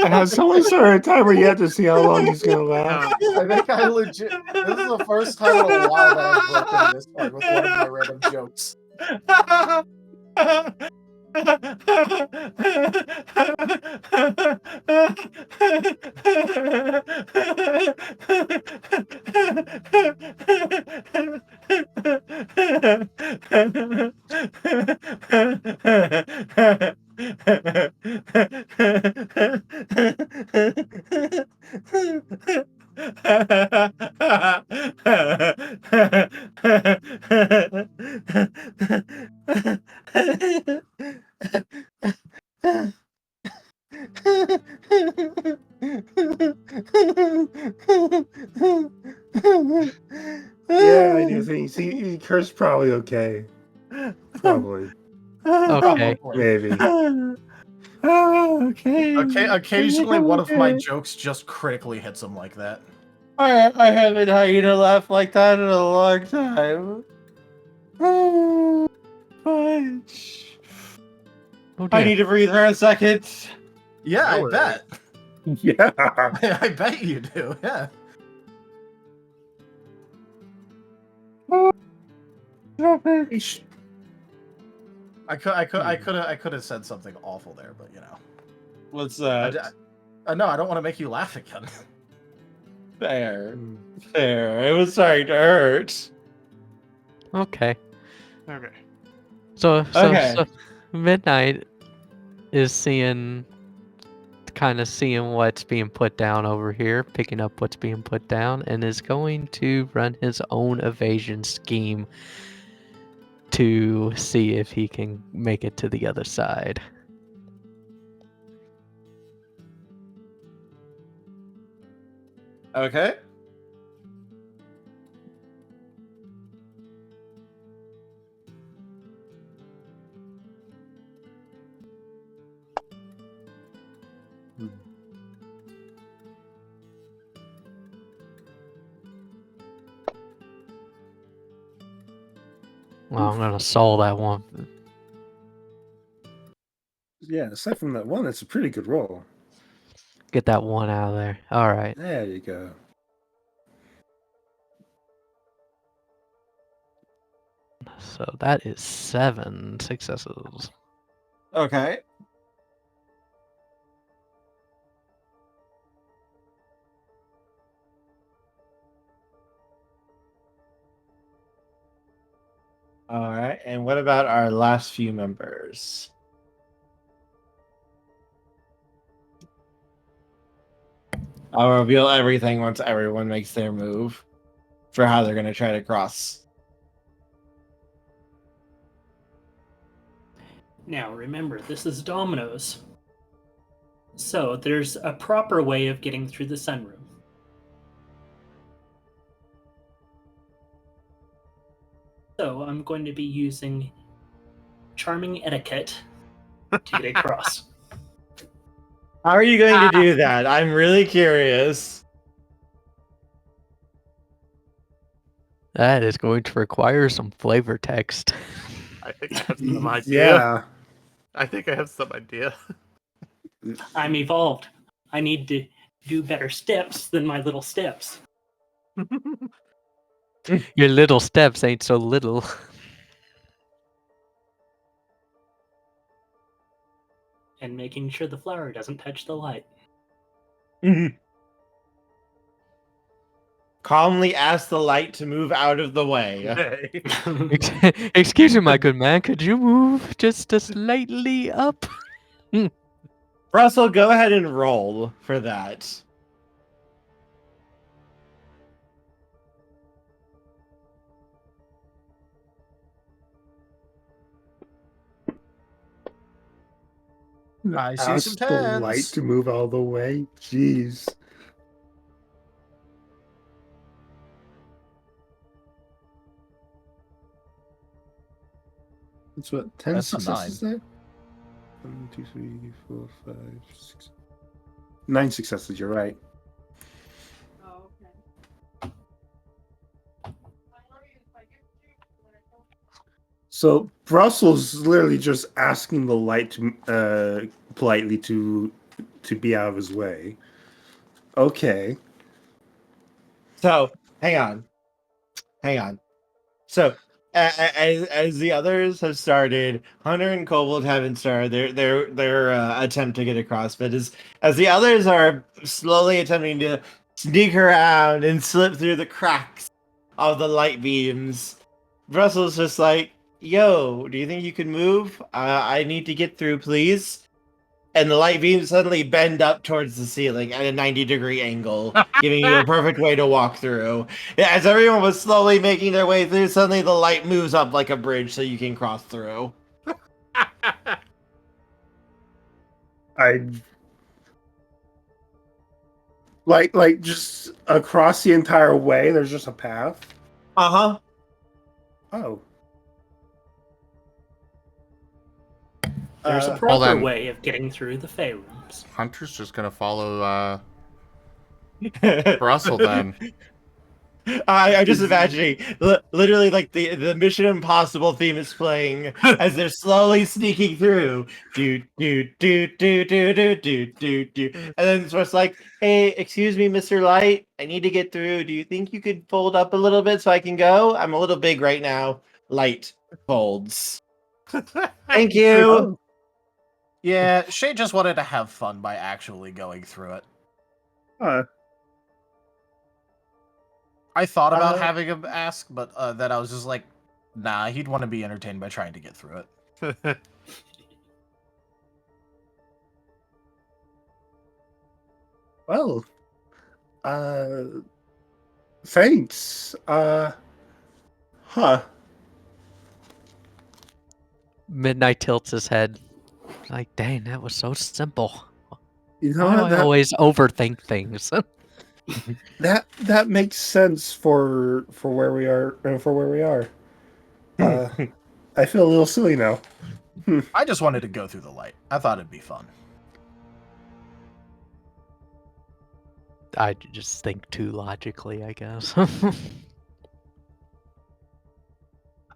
Has only started a timer yet to see how long he's gonna laugh. I think I legit. This is the first time in a while that I've broken this part with one of my random jokes. Yeah, I do think. See, Kurt's probably okay. Probably. Okay. Maybe. Okay. Occasionally, one of my jokes just critically hits him like that. I haven't hyena laughed like that in a long time. Oh, fudge. Oh, I dear. need to breathe for a second. Yeah, I Really? bet. Yeah. I bet you do. Yeah. I could have said something awful there, but you know. What's I, that? no, I don't want to make you laugh again. Fair. Fair. It was starting to hurt. Okay. Okay. So Okay. Midnight is kind of seeing what's being put down over here, picking up what's being put down, and is going to run his own evasion scheme to see if he can make it to the other side. Okay. Well, I'm gonna solve that one. Yeah, aside from that one, it's a pretty good roll. Get that one out of there. All right. There you go. So that is 7 successes. Okay. All right. And what about our last few members? I'll reveal everything once everyone makes their move for how they're going to try to cross. Now, remember, this is Domino's. So, there's a proper way of getting through the sunroom. So, I'm going to be using charming etiquette to get across. How are you going to do that? I'm really curious. That is going to require some flavor text. I think I have some idea. Yeah. I think I have some idea. I'm evolved. I need to do better steps than my little steps. Your little steps ain't so little. And making sure the flower doesn't touch the light. Calmly ask the light to move out of the way. Excuse me, my good man. Could you move just slightly up? Brussel, go ahead and roll for that. I see Ask some the light tens. to move all the way. Jeez. That's what, 10 That's a successes there? 1, 2, 3, 4, 5, 6. 9 successes, you're right. So Brussels is literally just asking the light to politely to be out of his way. Okay. So, hang on. So, as the others have started, Hunter and Cobalt haven't started their attempt to get across. But as the others are slowly attempting to sneak around and slip through the cracks of the light beams, Brussels just like, "Yo, do you think you can move? I need to get through, please." And the light beams suddenly bend up towards the ceiling at a 90-degree angle, giving you a perfect way to walk through. As everyone was slowly making their way through, suddenly the light moves up like a bridge so you can cross through. I like just across the entire way there's just a path. Uh-huh. Oh. There's a Well proper then- way of getting through the Fey rooms. Hunter's just gonna follow Brussel then. I'm just imagining, literally, like the Mission Impossible theme is playing as they're slowly sneaking through. Do do do do do do do do do, and then it's just like, "Hey, excuse me, Mr. Light, I need to get through. Do you think you could fold up a little bit so I can go? I'm a little big right now." Light folds. Thank you. Oh, Yeah, Shay just wanted to have fun by actually going through it. I thought about having him ask, but then I was just like, nah, he'd want to be entertained by trying to get through it. well, thanks. Huh. Midnight tilts his head. Like, dang, that was so simple. You know Why do what? I always overthink things? That makes sense for where we are and for where we are. I feel a little silly now. I just wanted to go through the light. I thought it'd be fun. I just think too logically, I guess.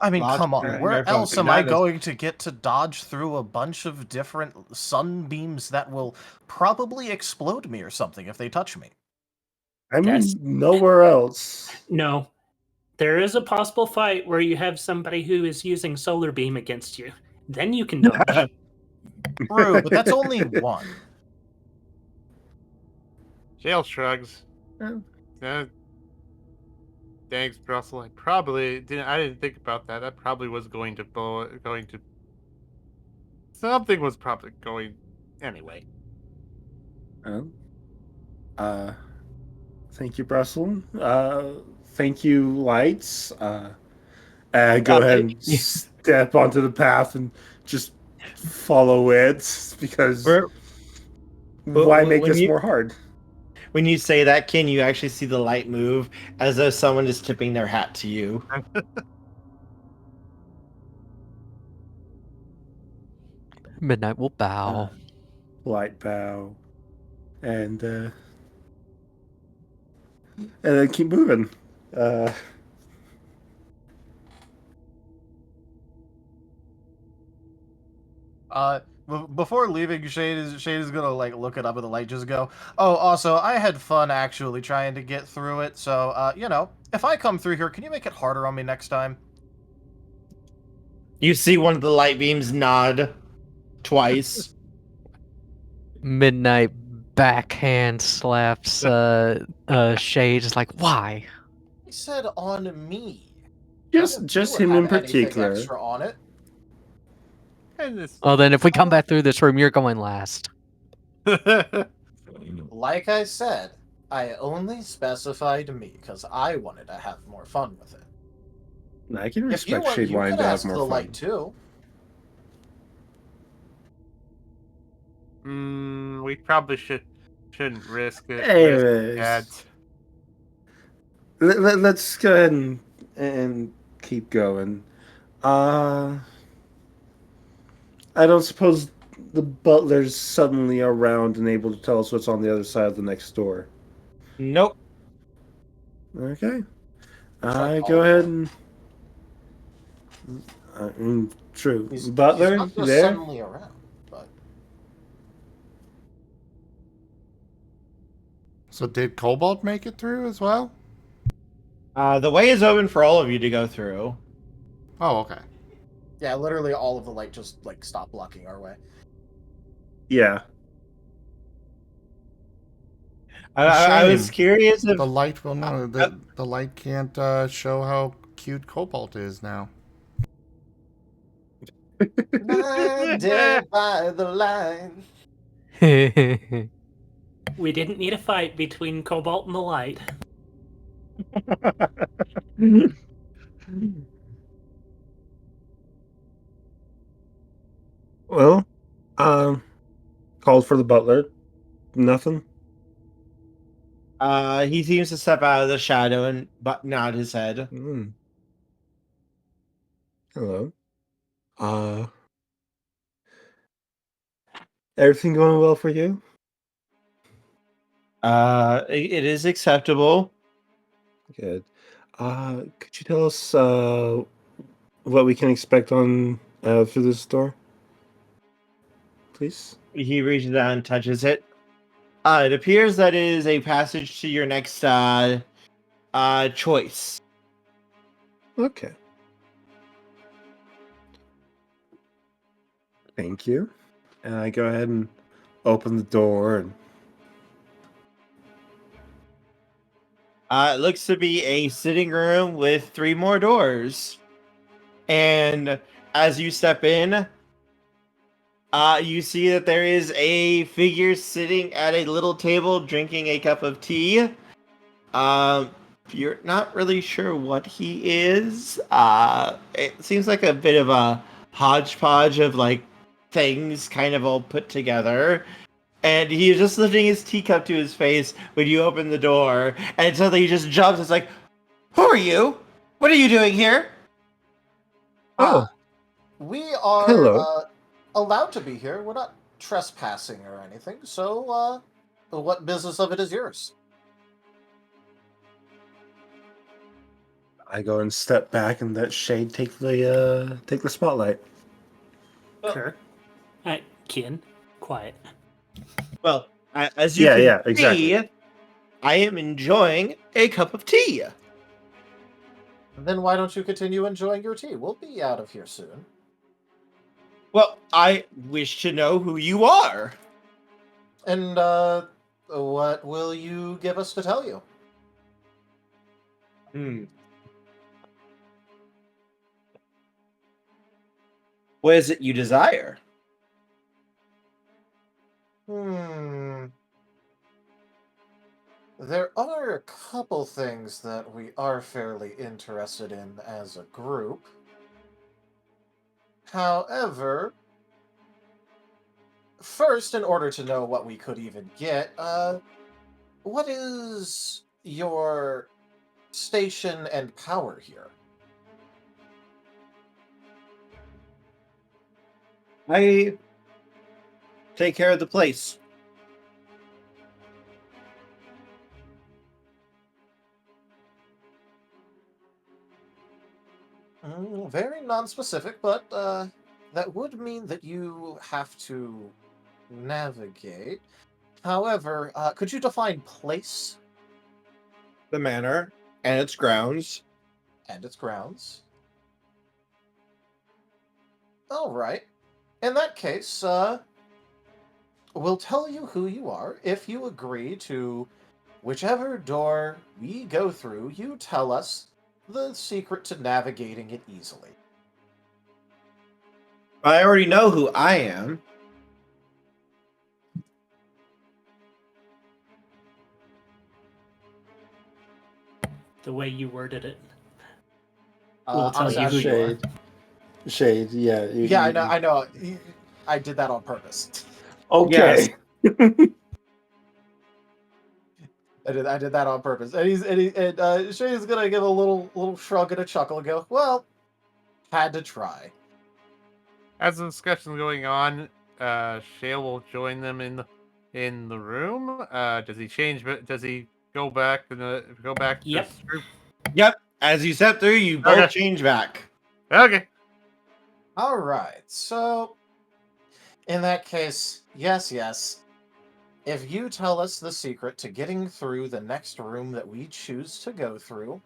I mean, come on. Where else am I That is- going to get to dodge through a bunch of different sunbeams that will probably explode me or something if they touch me? I mean, That's- nowhere else. No. There is a possible fight where you have somebody who is using solar beam against you. Then you can dodge. True, but that's only one. Jail shrugs. Thanks, Brussel. I didn't think about that. That probably was going to something was probably going anyway. Thank you, Brussel. Thank you, Lights. Go ahead and step onto the path and just follow it because why make this more hard? When you say that, Ken, you actually see the light move as though someone is tipping their hat to you. Midnight will bow. Light bow. And then keep moving. Before leaving, Shade is gonna like look it up in the light, just go, oh, also, I had fun actually trying to get through it, so, you know, if I come through here, can you make it harder on me next time? You see one of the light beams nod twice. Midnight backhand slaps Shade. Is like, why? He said on me. Just him in particular. Extra on it. Oh, then if we come back through this room, you're going last. Like I said, I only specified me because I wanted to have more fun with it. I can If you respect want, Shade you wanting could to have ask more the fun. light too. We probably shouldn't risk it. Anyways. Let's go ahead and keep going. I don't suppose the butler's suddenly around and able to tell us what's on the other side of the next door. Nope. Okay. Go ahead and true. Butler, he's not you just there? suddenly around, but So did Cobalt make it through as well? The way is open for all of you to go through. Oh, okay. yeah, literally all of the light just like stopped blocking our way. Yeah. I was Shame. curious if The light will not. The light can't show how cute Cobalt is now. Blinded by the line. We didn't need a fight between Cobalt and the light. Well, called for the butler. Nothing. he seems to step out of the shadow and nod his head. Hello. Everything going well for you? It is acceptable. Good. Could you tell us what we can expect on through this door, please? He reaches out and touches it. It appears that it is a passage to your next choice. Okay. Thank you. And I go ahead and open the door and It looks to be a sitting room with 3 more doors. And as you step in, you see that there is a figure sitting at a little table drinking a cup of tea. You're not really sure what he is. It seems like a bit of a hodgepodge of like things kind of all put together. And he is just lifting his teacup to his face when you open the door, and suddenly he just jumps. It's like, "Who are you? What are you doing here?" Oh, We are hello. allowed to be here. We're not trespassing or anything. So, what business of it is yours? I go and step back and let Shade take the spotlight. Sure. Kian, quiet. Well, as you Yeah, can yeah, see, exactly. I am enjoying a cup of tea. Then why don't you continue enjoying your tea? We'll be out of here soon. Well, I wish to know who you are. And, what will you give us to tell you? What is it you desire? There are a couple things that we are fairly interested in as a group. However, first, in order to know what we could even get, what is your station and power here? I take care of the place. Very non-specific, but that would mean that you have to navigate. However, could you define place The manor and its grounds. and its grounds? All right. In that case, we'll tell you who you are if you agree to whichever door we go through. You tell us the secret to navigating it easily. I already know who I am. The way you worded it. We'll tell you who you are. Shade, yeah. Yeah, I know. I did that on purpose. Okay. I did that on purpose. And Shay's gonna give a little shrug and a chuckle and go, "Well, had to try." As the discussion's going on, Shale will join them in the room. Does he change? Does he go back to Yep. this group? Yep. As you step through, you both change back. Okay. All right. So, in that case, yes. If you tell us the secret to getting through the next room that we choose to go through,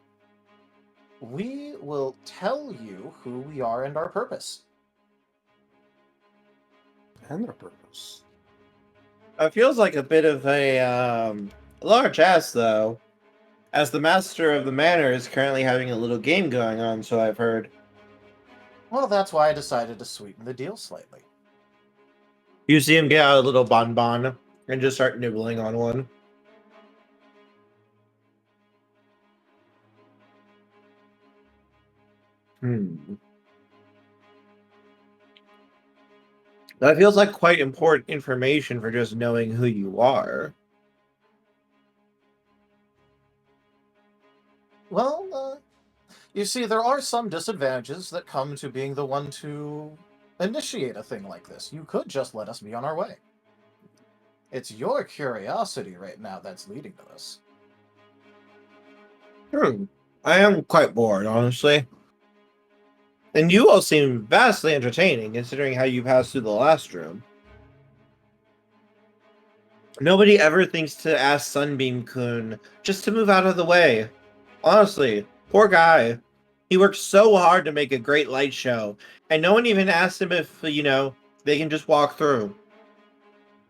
we will tell you who we are and our purpose. And our purpose. It feels like a bit of a large ask, though, as the master of the manor is currently having a little game going on, so I've heard. Well, that's why I decided to sweeten the deal slightly. You see him get out a little bonbon and just start nibbling on one. That feels like quite important information for just knowing who you are. Well, you see, there are some disadvantages that come to being the one to initiate a thing like this. You could just let us be on our way. It's your curiosity right now that's leading to this. I am quite bored, honestly. And you all seem vastly entertaining, considering how you passed through the last room. Nobody ever thinks to ask Sunbeam-kun just to move out of the way. Honestly, poor guy. He worked so hard to make a great light show, and no one even asked him if, they can just walk through.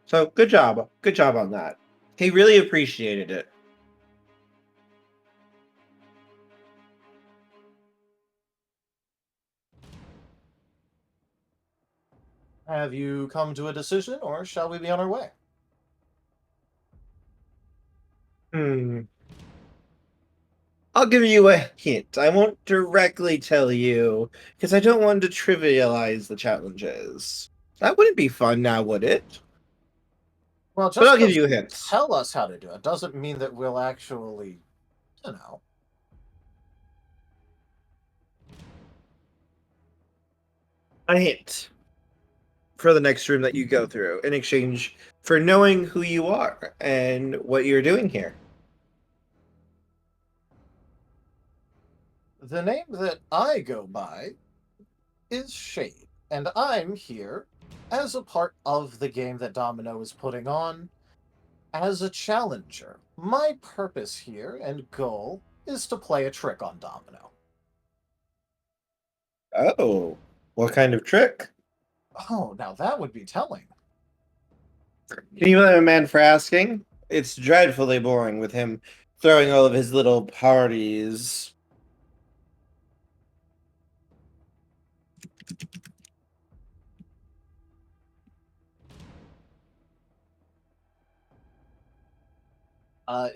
So, good job. Good job on that. He really appreciated it. Have you come to a decision, or shall we be on our way? I'll give you a hint. I won't directly tell you, because I don't want to trivialize the challenges. That wouldn't be fun now, would it? Well, But just I'll give 'cause you you hints. tell us how to do it doesn't mean that we'll actually, you know. A hint for the next room that you go through in exchange for knowing who you are and what you're doing here. The name that I go by is Shade, and I'm here as a part of the game that Domino is putting on as a challenger. My purpose here and goal is to play a trick on Domino. Oh, what kind of trick? Oh, now that would be telling. Can you blame a man for asking? It's dreadfully boring with him throwing all of his little parties.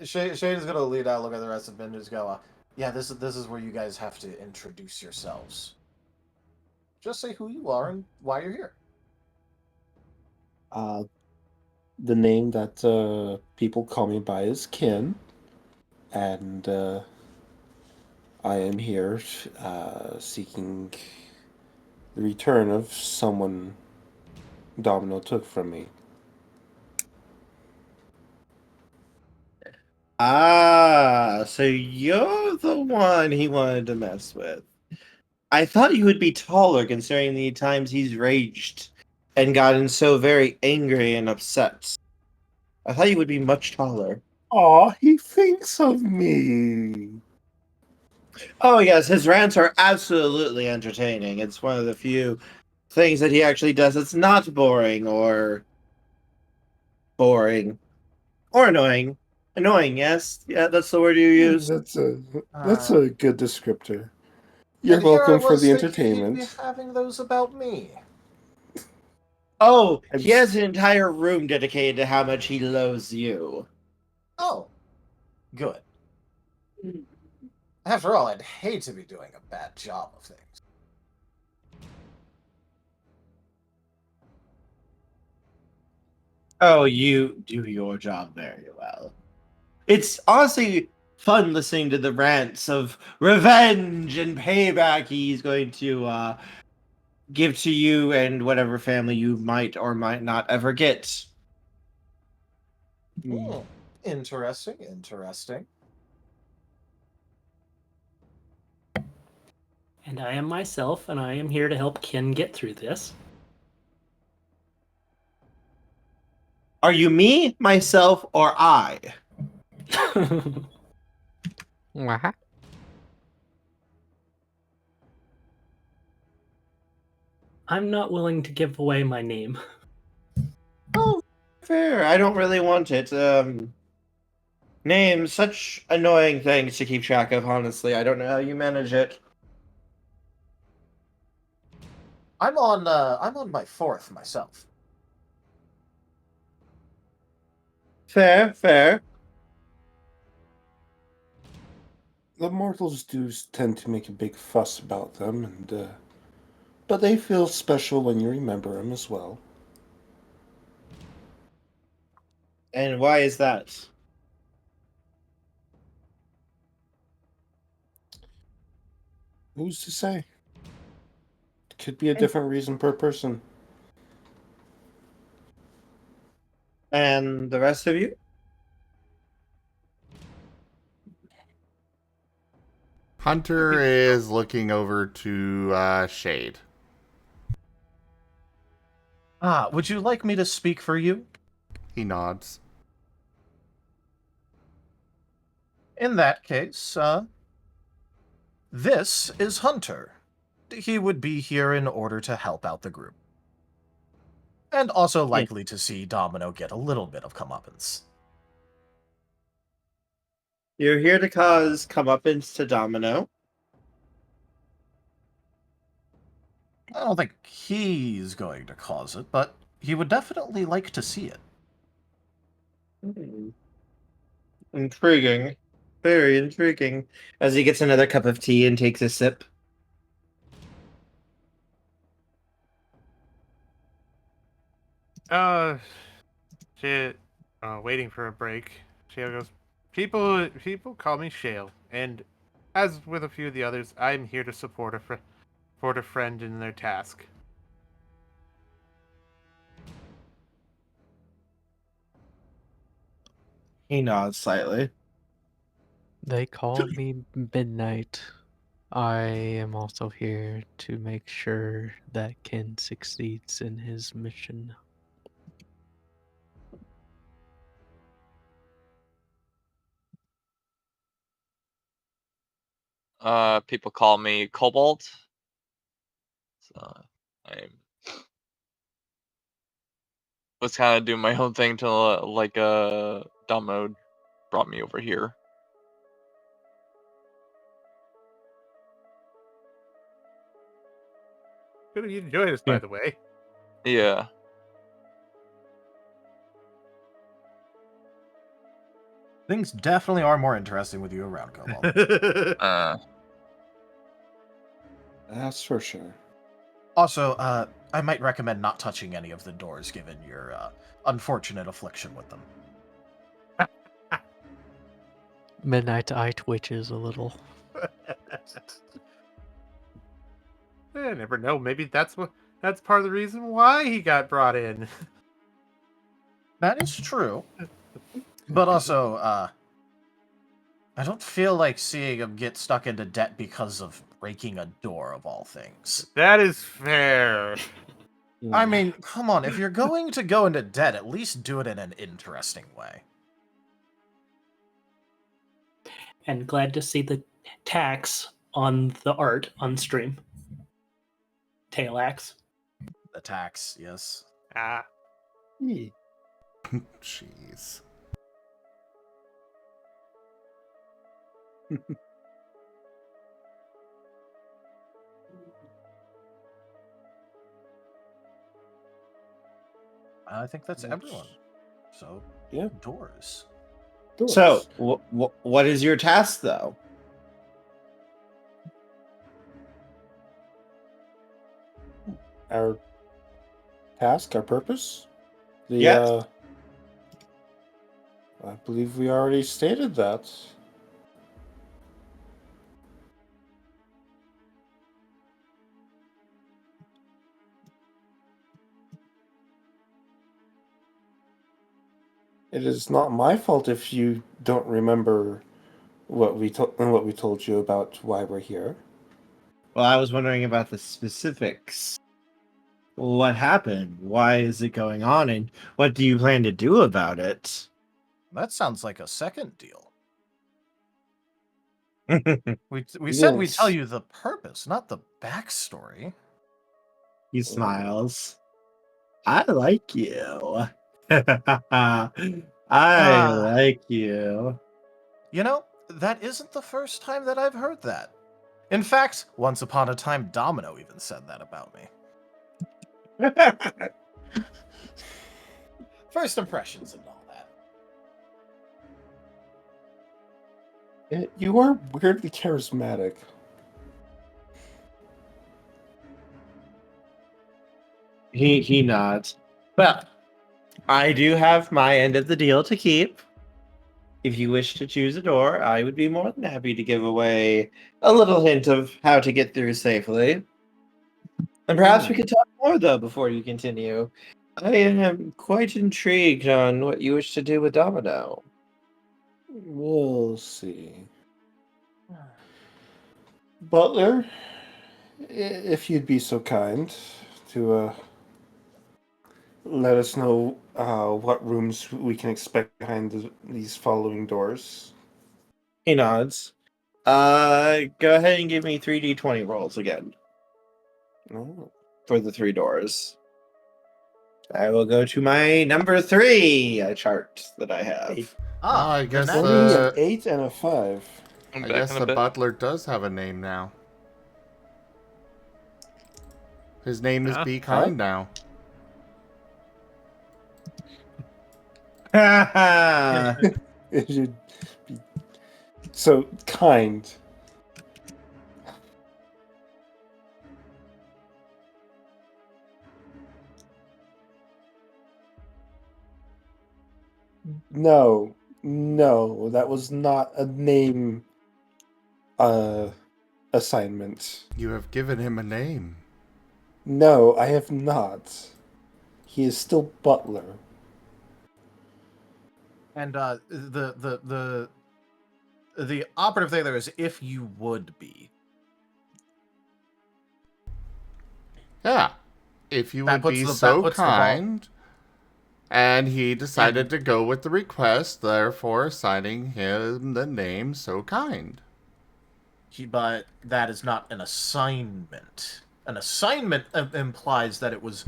Shade is gonna lead out, look at the rest of them, and just go, yeah, this is where you guys have to introduce yourselves. Just say who you are and why you're here. The name that people call me by is Kin, and I am here seeking the return of someone Domino took from me. Ah, so you're the one he wanted to mess with. I thought you would be taller considering the times he's raged and gotten so very angry and upset. I thought you would be much taller. Aw, he thinks of me. Oh, yes, his rants are absolutely entertaining. It's one of the few things that he actually does that's not boring or annoying. Annoying, yes. Yeah, that's the word you use. That's a good descriptor. You're And here I welcome for was the thinking you'd be entertainment. having those about me. Oh, I'm he has an entire room dedicated to how much he loathes you. Oh, good. After all, I'd hate to be doing a bad job of things. Oh, you do your job very well. It's honestly fun listening to the rants of revenge and payback he's going to give to you and whatever family you might or might not ever get. Interesting, interesting. And I am myself, and I am here to help Kin get through this. Are you me, myself, or I? Wah. I'm not willing to give away my name. Oh, fair. I don't really want it. Names, such annoying things to keep track of, honestly. I don't know how you manage it. I'm on my fourth myself. Fair, fair. The mortals do tend to make a big fuss about them, and but they feel special when you remember them as well. And why is that? Who's to say? Could be a different reason per person. And the rest of you? Hunter is looking over to Shade. Would you like me to speak for you? He nods. In that case, this is Hunter. He would be here in order to help out the group. And also likely to see Domino get a little bit of comeuppance. You're here to cause comeuppance to Domino. I don't think he's going to cause it, but he would definitely like to see it. Intriguing. Very intriguing. As he gets another cup of tea and takes a sip. Shit. Waiting for a break. Shale goes, people call me Shale, and as with a few of the others, I'm here to support a friend in their task. He nods slightly. They call me Midnight. I am also here to make sure that Ken succeeds in his mission. People call me Cobalt. So I was kind of doing my own thing till Domino brought me over here. Good of you to join us, by the way. Yeah. Things definitely are more interesting with you around, Cobalt. That's for sure. Also, I might recommend not touching any of the doors given your unfortunate affliction with them. Midnight eye twitches a little. I never know. Maybe that's part of the reason why he got brought in. That is true. But also, I don't feel like seeing him get stuck into debt because of breaking a door, of all things. That is fair. I mean, come on, if you're going to go into debt, at least do it in an interesting way. And glad to see the tax on the art on stream. Tail axe. The tax, yes. Jeez. I think that's everyone. So, yeah, doors. So, what is your task, though? Our task, our purpose? Yes. I believe we already stated that. It is not my fault if you don't remember what we told you about why we're here. Well, I was wondering about the specifics. What happened? Why is it going on? And what do you plan to do about it? That sounds like a second deal. We said we'd tell you the purpose, not the backstory. He smiles. I like you. I like you. You know, that isn't the first time that I've heard that. In fact, once upon a time, Domino even said that about me. First impressions and all that. You are weirdly charismatic. He nods. Well, I do have my end of the deal to keep. If you wish to choose a door, I would be more than happy to give away a little hint of how to get through safely. And perhaps we could talk more, though, before you continue. I am quite intrigued on what you wish to do with Domino. We'll see. Butler, if you'd be so kind to let us know what rooms we can expect behind these following doors. He nods. Go ahead and give me 3d20 rolls again Oh. for the 3 doors. I will go to my number 3 chart that I have. I guess Only an 8 and a 5. I'm I back guess in a the bit. butler does have a name now. His name is Be Kind now. It should be so kind. No, that was not a name assignment. You have given him a name. No, I have not. He is still Butler. And the operative thing there is if you would be. Yeah. If you That would puts be the- that so puts the ball- kind. And he decided to go with the request, therefore assigning him the name So Kind. But that is not an assignment. An assignment implies that it was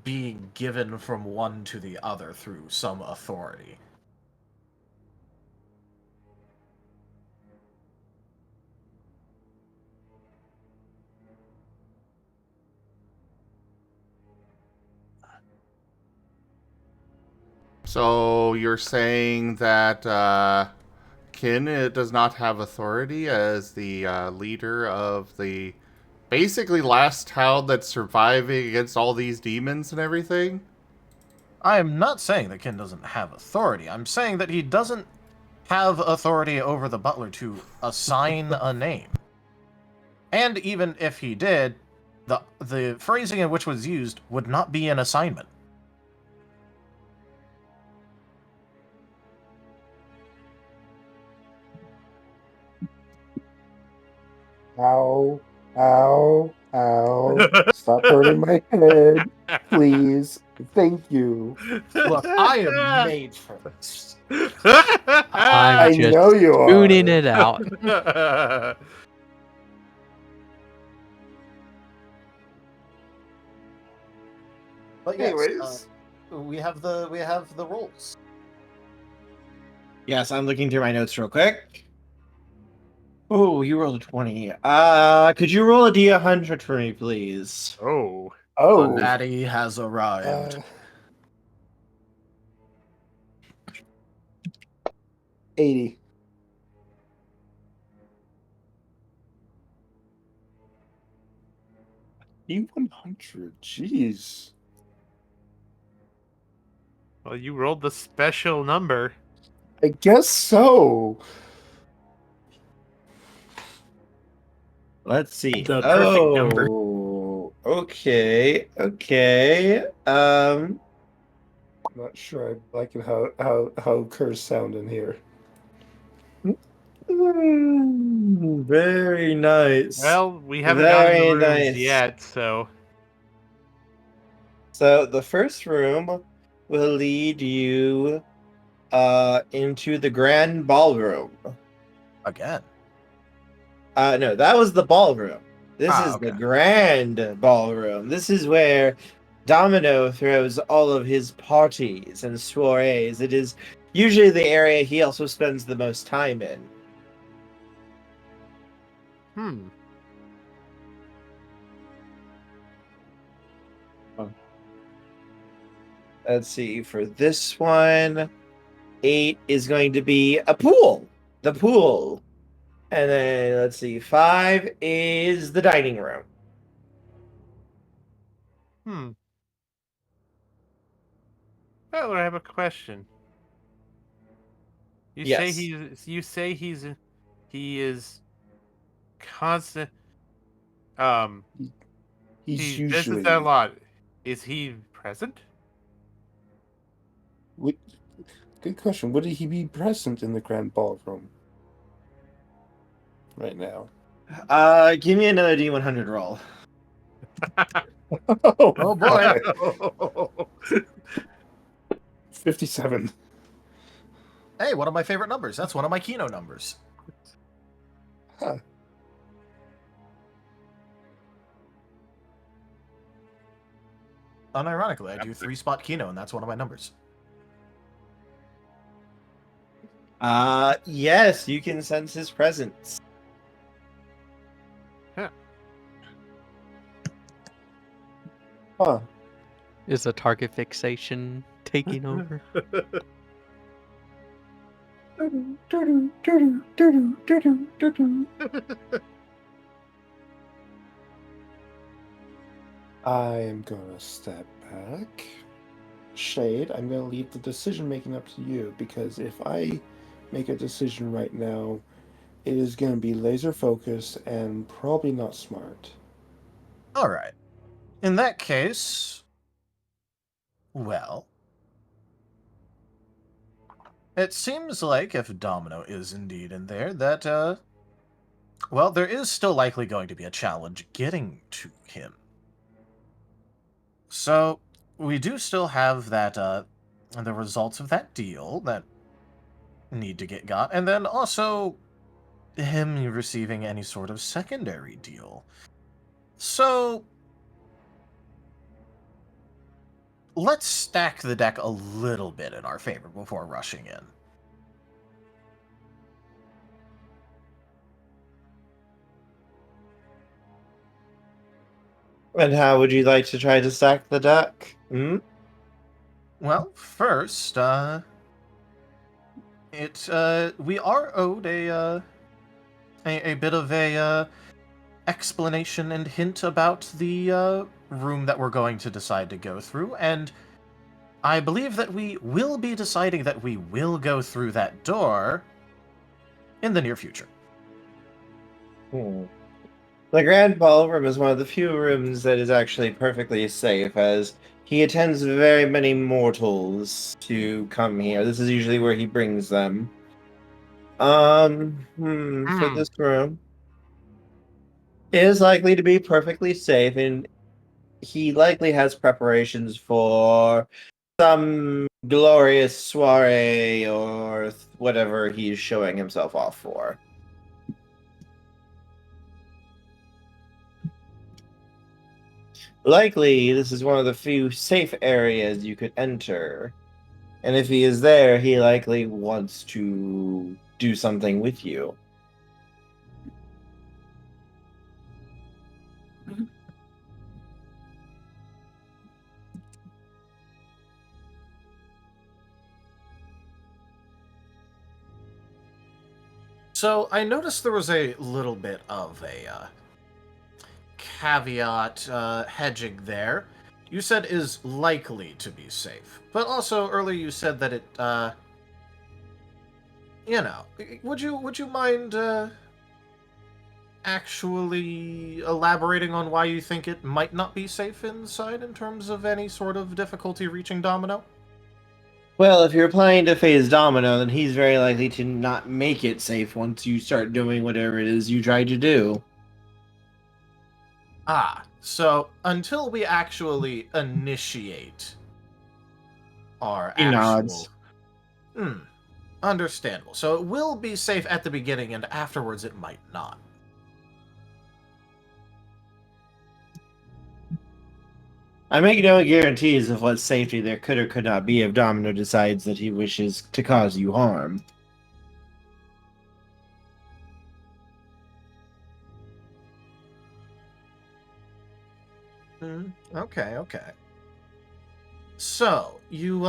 being given from one to the other through some authority. So you're saying that Kin does not have authority as the leader of the basically last town that's surviving against all these demons and everything? I am not saying that Ken doesn't have authority. I'm saying that he doesn't have authority over the butler to assign a name. And even if he did, the phrasing in which was used would not be an assignment. Ow, ow, ow. Stop hurting my head. Please. Thank you. Look, I am made for this. I'm I just know you are. tuning it out. But yes, Anyways. we have the rolls. Yes, I'm looking through my notes real quick. Oh, you rolled a 20. Could you roll a D100 for me, please? Oh. Oh. Natty has arrived. 80. D100. Jeez. Well, you rolled the special number. I guess so. Let's see. The perfect number. Okay. I'm not sure I like it how Kerrs sound in here. Very nice. Well, we haven't gotten the rooms nice. yet, so... So the first room will lead you into the grand ballroom. Again. No, that was the ballroom. This is okay. the grand ballroom. This is where Domino throws all of his parties and soirees. It is usually the area he also spends the most time in. Let's see. For this one, 8 is going to be a pool. The pool. And then, let's see, 5 is the dining room. Oh, I have a question. You Yes. say he is constant. He's He usually visits a lot. Is he present? Good question. Would he be present in the grand ballroom right now? Give me another D100 roll. Oh boy. 57. Hey, one of my favorite numbers. That's one of my Kino numbers. Huh. Unironically, I do 3-spot Kino, and that's one of my numbers. Yes, you can sense his presence. Huh. Is a target fixation taking over? I am gonna step back. Shade, I'm gonna leave the decision making up to you, because if I make a decision right now, it is gonna be laser focused and probably not smart. Alright. In that case... Well... It seems like if Domino is indeed in there, that, well, there is still likely going to be a challenge getting to him. So, we do still have that, the results of that deal that need to get got, and then also him receiving any sort of secondary deal. So, let's stack the deck a little bit in our favor before rushing in. And how would you like to try to stack the deck? Hmm? Well, first, we are owed a bit of a, explanation and hint about the, room that we're going to decide to go through, and I believe that we will be deciding that we will go through that door in the near future. The Grand Ballroom is one of the few rooms that is actually perfectly safe, as he attends very many mortals to come here. This is usually where he brings them. For this room, it is likely to be perfectly safe, and he likely has preparations for some glorious soiree or whatever he's showing himself off for. Likely, this is one of the few safe areas you could enter. And if he is there, he likely wants to do something with you. So, I noticed there was a little bit of a, caveat, hedging there. You said is likely to be safe. But also, earlier you said that it, you know, would you mind, actually elaborating on why you think it might not be safe inside in terms of any sort of difficulty reaching Domino? Well, if you're planning to phase Domino, then he's very likely to not make it safe once you start doing whatever it is you tried to do. Ah, so until we actually initiate our He nods. Understandable. So it will be safe at the beginning, and afterwards it might not. I make no guarantees of what safety there could or could not be if Domino decides that he wishes to cause you harm. Okay. So, you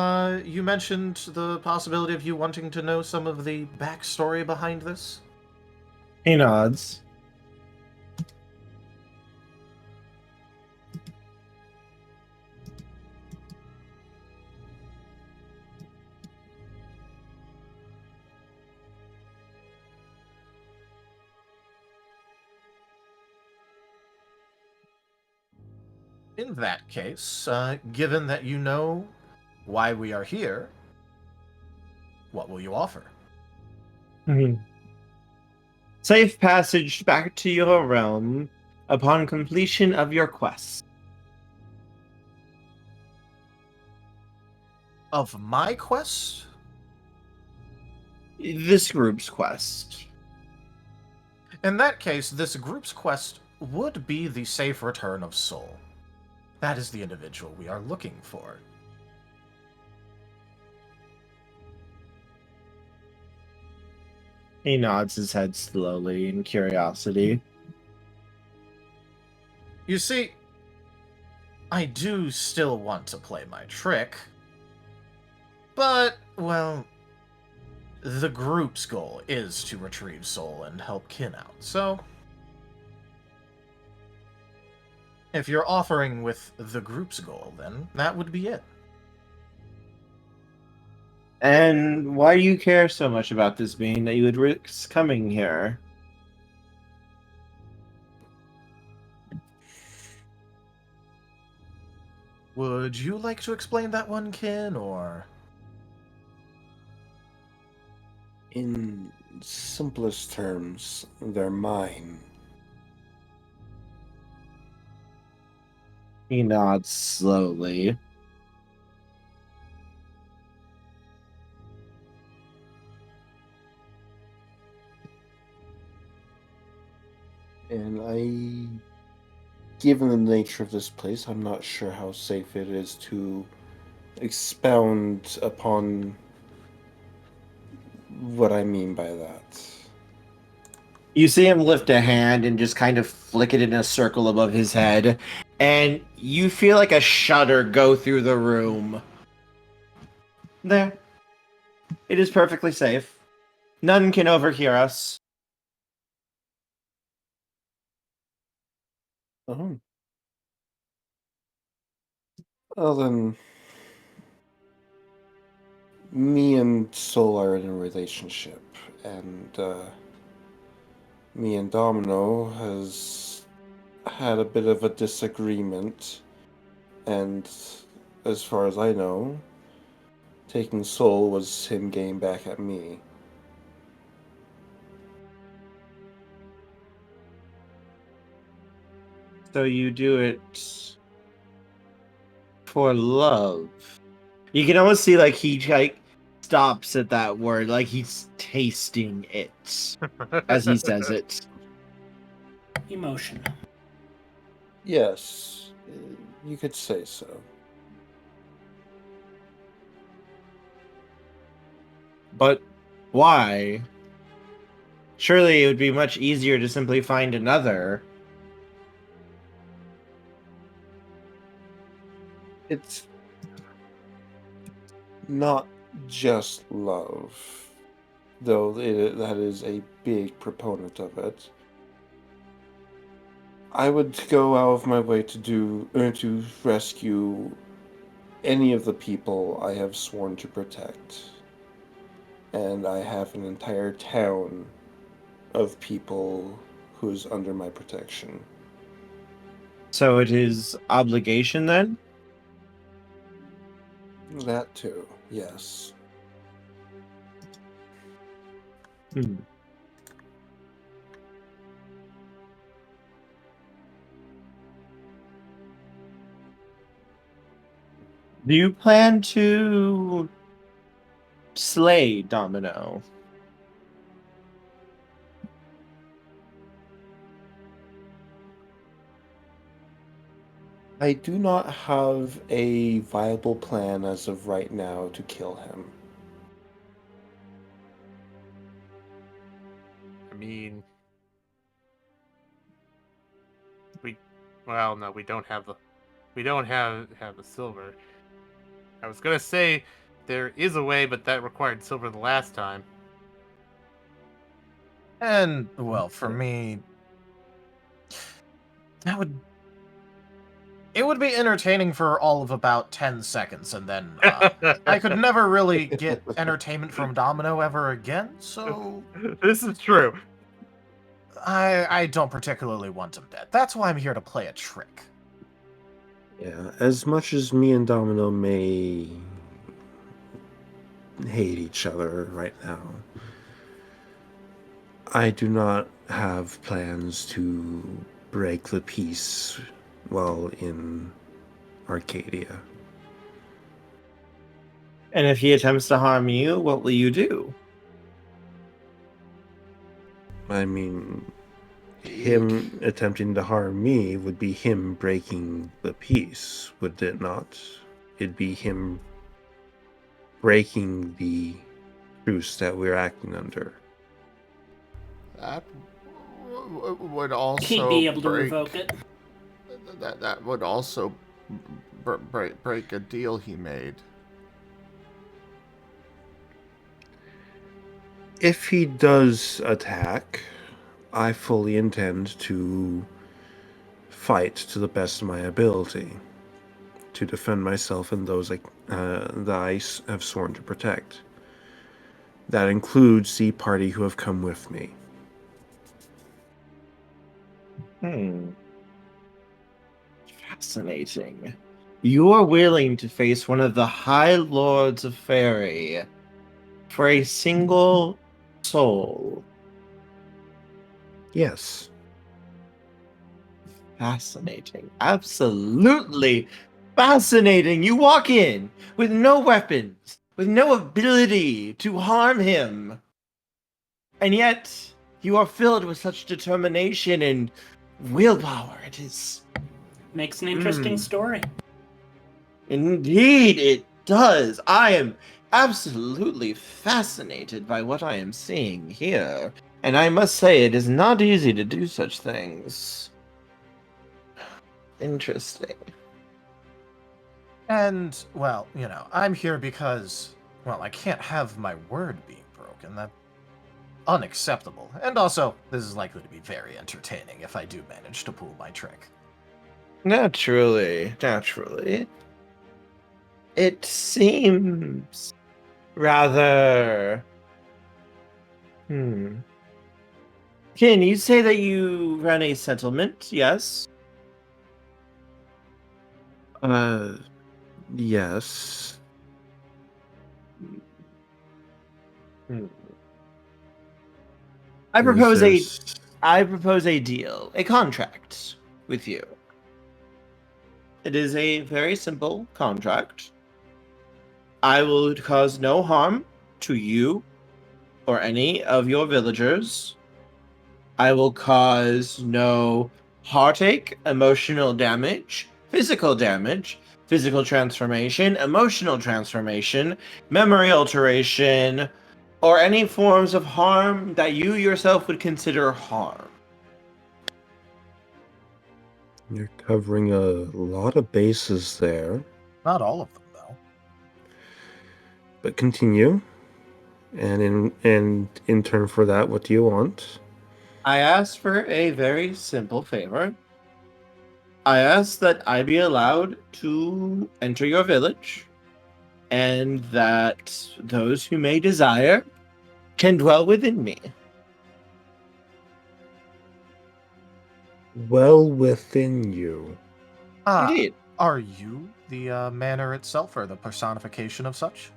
mentioned the possibility of you wanting to know some of the backstory behind this? He nods. In that case, given that you know why we are here, what will you offer? Safe passage back to your realm upon completion of your quest. Of my quest? This group's quest. In that case, this group's quest would be the safe return of Soul. That is the individual we are looking for. He nods his head slowly in curiosity. You see, I do still want to play my trick, but, well, the group's goal is to retrieve Soul and help Kin out, so if you're offering with the group's goal, then that would be it. And why do you care so much about this being that you would risk coming here? Would you like to explain that one, Kin, or? In simplest terms, they're mine. He nods slowly. And given the nature of this place, I'm not sure how safe it is to expound upon what I mean by that. You see him lift a hand and just kind of flick it in a circle above his head, and you feel like a shudder go through the room. There. It is perfectly safe. None can overhear us. Oh. Well then, me and Soul are in a relationship, and me and Domino has had a bit of a disagreement, and as far as I know, taking Soul was him getting back at me. So you do it for love. You can almost see like he stops at that word, like he's tasting it as he says it. Emotion. Yes, you could say so. But why? Surely it would be much easier to simply find another. It's not just love, though that is a big proponent of it. I would go out of my way to rescue any of the people I have sworn to protect. And I have an entire town of people who is under my protection. So it is obligation then? That too, yes. Hmm. Do you plan to slay Domino? I do not have a viable plan as of right now to kill him. I mean, well, no, we don't have the silver. I was gonna say there is a way, but that required silver the last time. And, well, for me, it would be entertaining for all of about 10 seconds, and then I could never really get entertainment from Domino ever again, so This is true. I don't particularly want him dead. That's why I'm here to play a trick. Yeah, as much as me and Domino may hate each other right now, I do not have plans to break the peace while in Arcadia. And if he attempts to harm you, what will you do? I mean, him attempting to harm me would be him breaking the peace, would it not? It'd be him breaking the truce that we're acting under. That would also He'd be able to break, revoke it. That would also break a deal he made. If he does attack, I fully intend to fight to the best of my ability to defend myself and those that I have sworn to protect. That includes the party who have come with me. Fascinating. You are willing to face one of the High Lords of Fairy for a single soul. Yes. Fascinating. Absolutely fascinating. You walk in with no weapons, with no ability to harm him. And yet, you are filled with such determination and willpower. It is... Makes an interesting story. Indeed, it does. I am absolutely fascinated by what I am seeing here. And I must say, it is not easy to do such things. Interesting. And, well, you know, I'm here because, well, I can't have my word being broken. That's unacceptable. And also, this is likely to be very entertaining if I do manage to pull my trick. Naturally. It seems rather... Can you say that you run a settlement? Yes? Yes. I propose a deal, a contract with you. It is a very simple contract. I will cause no harm to you or any of your villagers. I will cause no heartache, emotional damage, physical transformation, emotional transformation, memory alteration, or any forms of harm that you yourself would consider harm. You're covering a lot of bases there. Not all of them, though. But continue. And in turn for that, what do you want? I ask for a very simple favor. I ask that I be allowed to enter your village, and that those who may desire can dwell within me. Well within you. Indeed. Are you the manor itself, or the personification of such?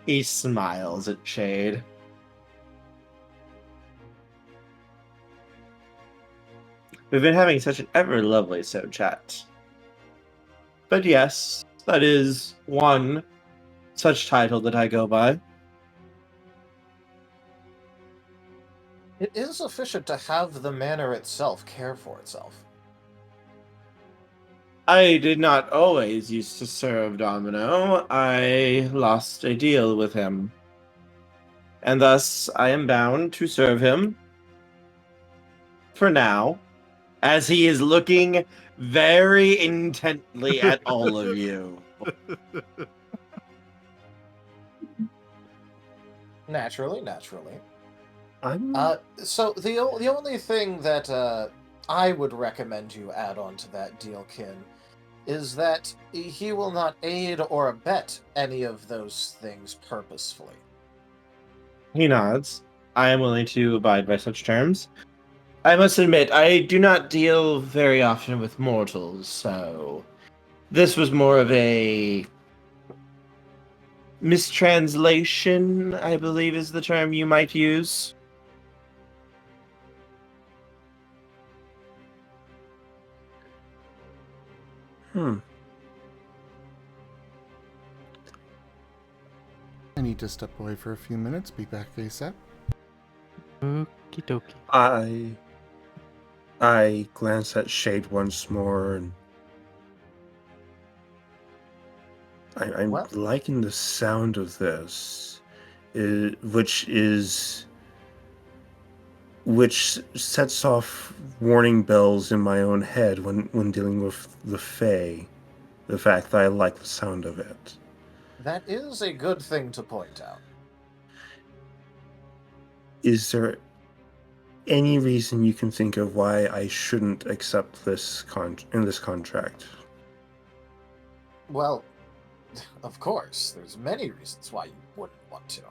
He smiles at Shade. We've been having such an ever lovely chat. But yes, that is one such title that I go by. It is sufficient to have the manor itself care for itself. I did not always used to serve Domino. I lost a deal with him. And thus, I am bound to serve him. For now. As he is looking very intently at all of you. Naturally. So the only thing that I would recommend you add on to that deal, Kin, is that he will not aid or abet any of those things purposefully. He nods. I am willing to abide by such terms. I must admit, I do not deal very often with mortals, so this was more of a mistranslation, I believe is the term you might use. Hmm. I need to step away for a few minutes. Be back ASAP. Okie dokie. I glance at Shade once more, and I'm Well- liking the sound of this, which sets off warning bells in my own head when dealing with the Fae. The fact that I like the sound of it. That is a good thing to point out. Is there any reason you can think of why I shouldn't accept this contract? Well, of course, there's many reasons why you wouldn't want to.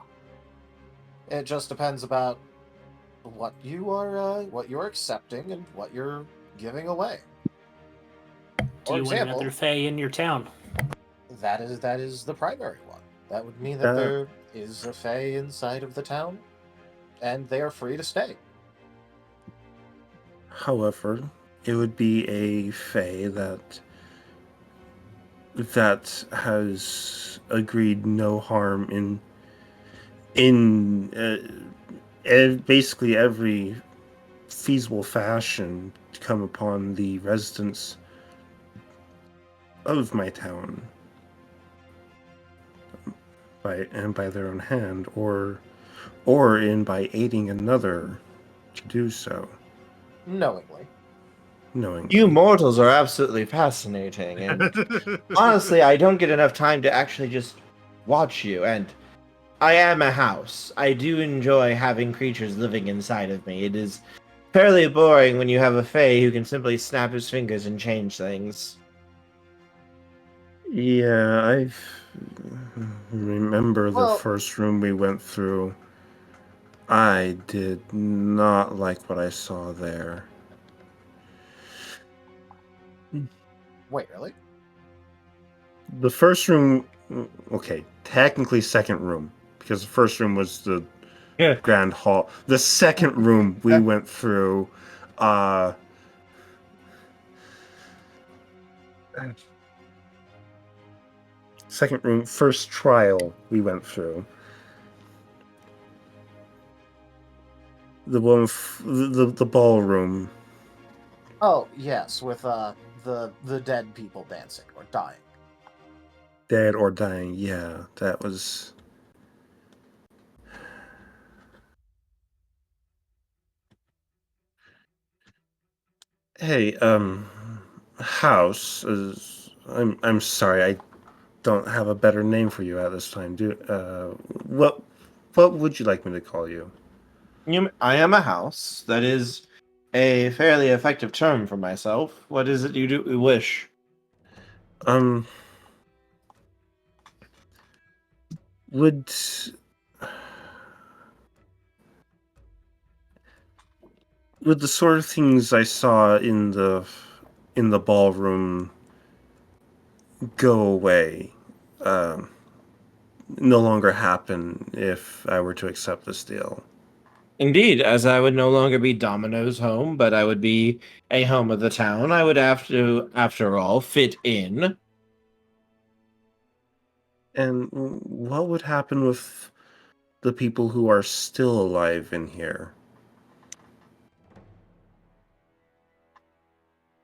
It just depends about what you're accepting and what you're giving away. Do For you want example, another Fae in your town? that is the primary one. That would mean that there is a Fae inside of the town, and they are free to stay. However, it would be a Fae that has agreed no harm in basically every feasible fashion to come upon the residents of my town by their own hand, or by aiding another to do so Knowingly. You mortals are absolutely fascinating, and honestly, I don't get enough time to actually just watch you, and I am a house. I do enjoy having creatures living inside of me. It is fairly boring when you have a Fae who can simply snap his fingers and change things. Yeah, I remember the Well- first room we went through. I did not like what I saw there. Wait, really? The first room, okay, technically second room, because the first room was the grand hall. The second room we went through, second room, first trial we went through. The one, the ballroom. Oh, yes, with the dead people dancing or dying. Dead or dying, yeah, that was. Hey, house is. I'm sorry, I don't have a better name for you at this time. What would you like me to call you? I am a house. That is a fairly effective term for myself. What is it you wish? Would the sort of things I saw in the ballroom go away? No longer happen if I were to accept this deal. Indeed, as I would no longer be Domino's home, but I would be a home of the town. I would have to, after all, fit in. And what would happen with the people who are still alive in here?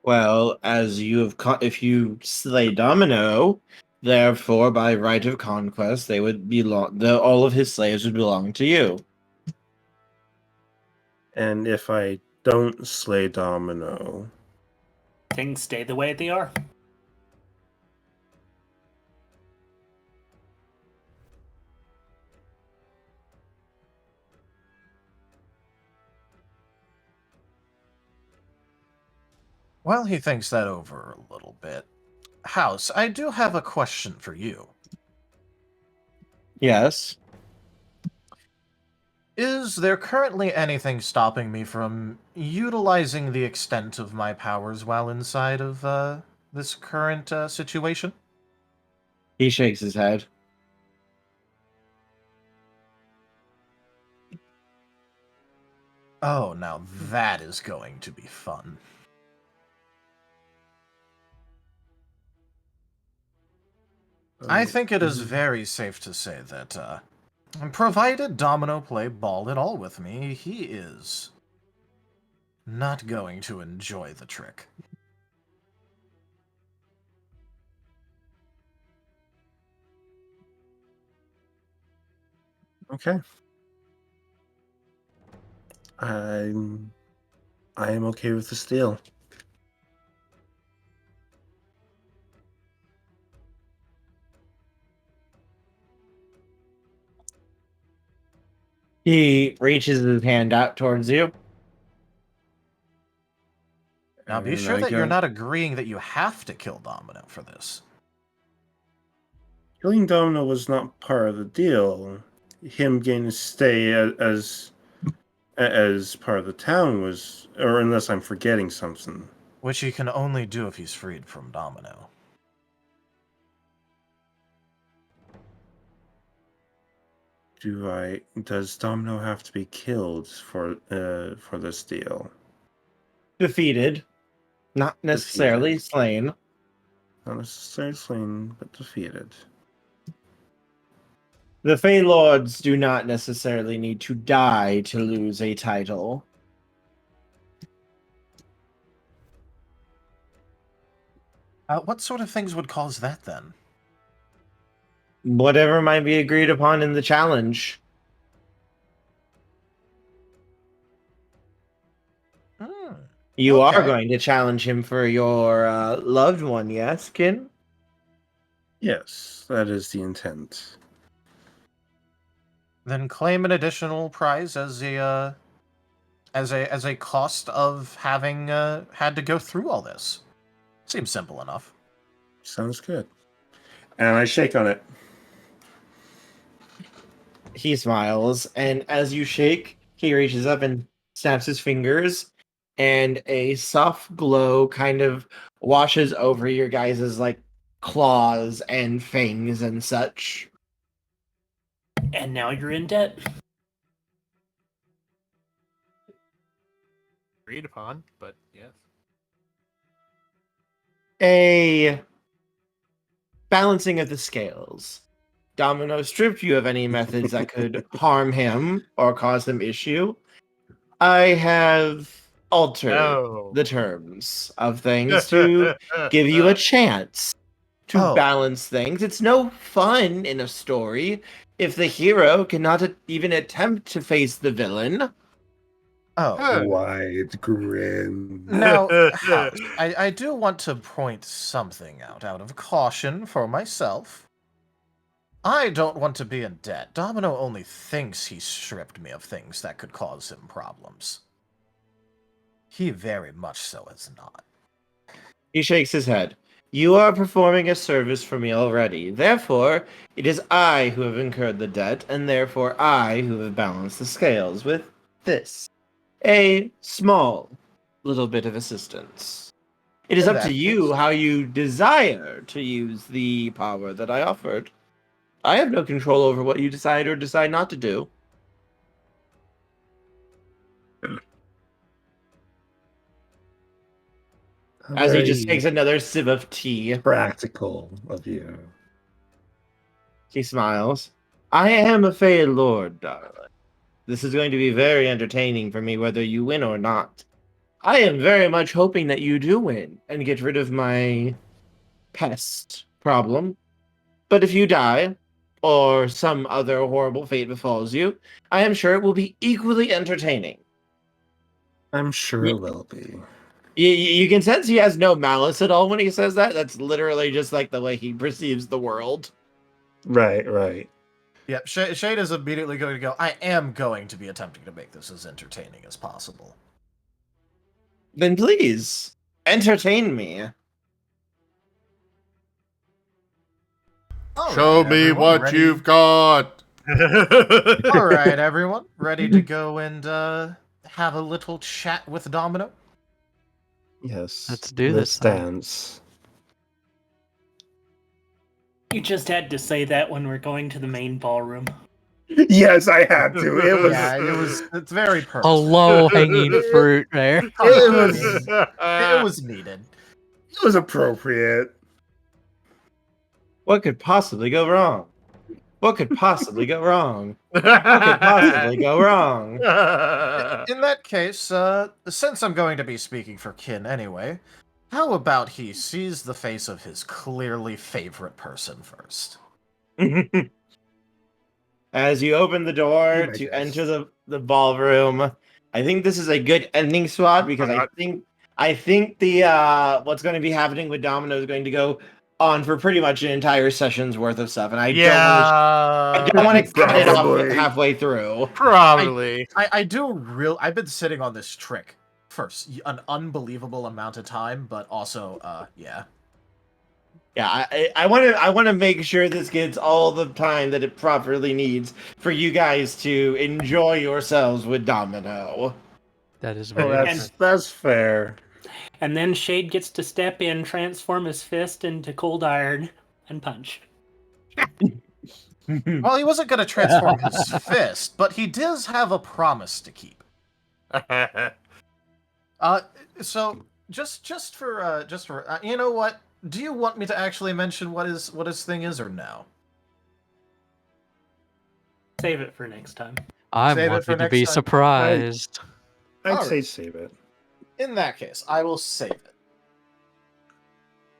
Well, as you have, if you slay Domino, therefore, by right of conquest, they would belong. All of his slaves would belong to you. And if I don't slay Domino, Things stay the way they are. While he thinks that over a little bit, House, I do have a question for you. Yes. Is there currently anything stopping me from utilizing the extent of my powers while inside of this current situation? He shakes his head. Oh, now that is going to be fun. I think it is Mhm. very safe to say that, provided Domino play ball at all with me, he is not going to enjoy the trick. Okay. I am okay with the steal. He reaches his hand out towards you. Now be And sure I that you're go- not agreeing that you have to kill Domino for this. Killing Domino was not part of the deal. Him getting to stay as part of the town was, or unless I'm forgetting something. Which he can only do if he's freed from Domino. Does Domino have to be killed for this deal? Defeated. Not necessarily Defeated. slain. Not necessarily slain, but defeated. The Fey Lords do not necessarily need to die to lose a title. What sort of things would cause that, then? Whatever might be agreed upon in the challenge. You are Okay. going to challenge him for your loved one, yes, Kin? Yes, that is the intent. Then claim an additional prize as a cost of having had to go through all this. Seems simple enough. Sounds good. And I shake on it. He smiles, and as you shake, he reaches up and snaps his fingers, and a soft glow kind of washes over your guys' like claws and fangs and such. And now you're in debt. Agreed upon, but yes. A balancing of the scales. Domino stripped you of any methods that could harm him or cause him issue. I have altered the terms of things to give you a chance to balance things. It's no fun in a story if the hero cannot even attempt to face the villain. Oh. Wide grin. Now, House, I do want to point something out of caution for myself. I don't want to be in debt. Domino only thinks he stripped me of things that could cause him problems. He very much so is not. He shakes his head. You are performing a service for me already. Therefore, it is I who have incurred the debt, and therefore I who have balanced the scales with this. A small little bit of assistance. It is In up to that you case. how you desire to use the power that I offered. I have no control over what you decide or decide not to do. As he just takes another sip of tea. Practical of you. He smiles. I am a Fey Lord, darling. This is going to be very entertaining for me whether you win or not. I am very much hoping that you do win and get rid of my pest problem. But if you die, or some other horrible fate befalls you, I am sure it will be equally entertaining. I'm sure it will be. You can sense he has no malice at all when he says that. That's literally just like the way he perceives the world. Right. Yep, Shade is immediately going to go, I am going to be attempting to make this as entertaining as possible. Then please, entertain me. Show me everyone, what ready? you've got. Alright, everyone. Ready to go and have a little chat with Domino? Yes. Let's do Let's this then. dance. You just had to say that when we're going to the main ballroom. Yes, I had to. It's very A purposeful. low-hanging fruit there. It was needed. It was appropriate. What could possibly go wrong? What could possibly go wrong? What could possibly go wrong? In that case, since I'm going to be speaking for Kin anyway, how about he sees the face of his clearly favorite person first? As you open the door may to guess. enter the ballroom, I think this is a good ending spot because I think the what's going to be happening with Domino is going to go on for pretty much an entire session's worth of stuff, and I don't want to cut it off Probably. halfway through. Probably. I've been sitting on this trick for an unbelievable amount of time, but also, yeah. Yeah, I want to make sure this gets all the time that it properly needs for you guys to enjoy yourselves with Domino. That is Oh, very that's fair. And then Shade gets to step in, transform his fist into cold iron, and punch. Well, he wasn't going to transform his fist, but he does have a promise to keep. So just for you know what? Do you want me to actually mention what his thing is, or no? Save it for next time. I Save it want for you to next be time. surprised. I'd Alright. say save it. In that case, I will save it.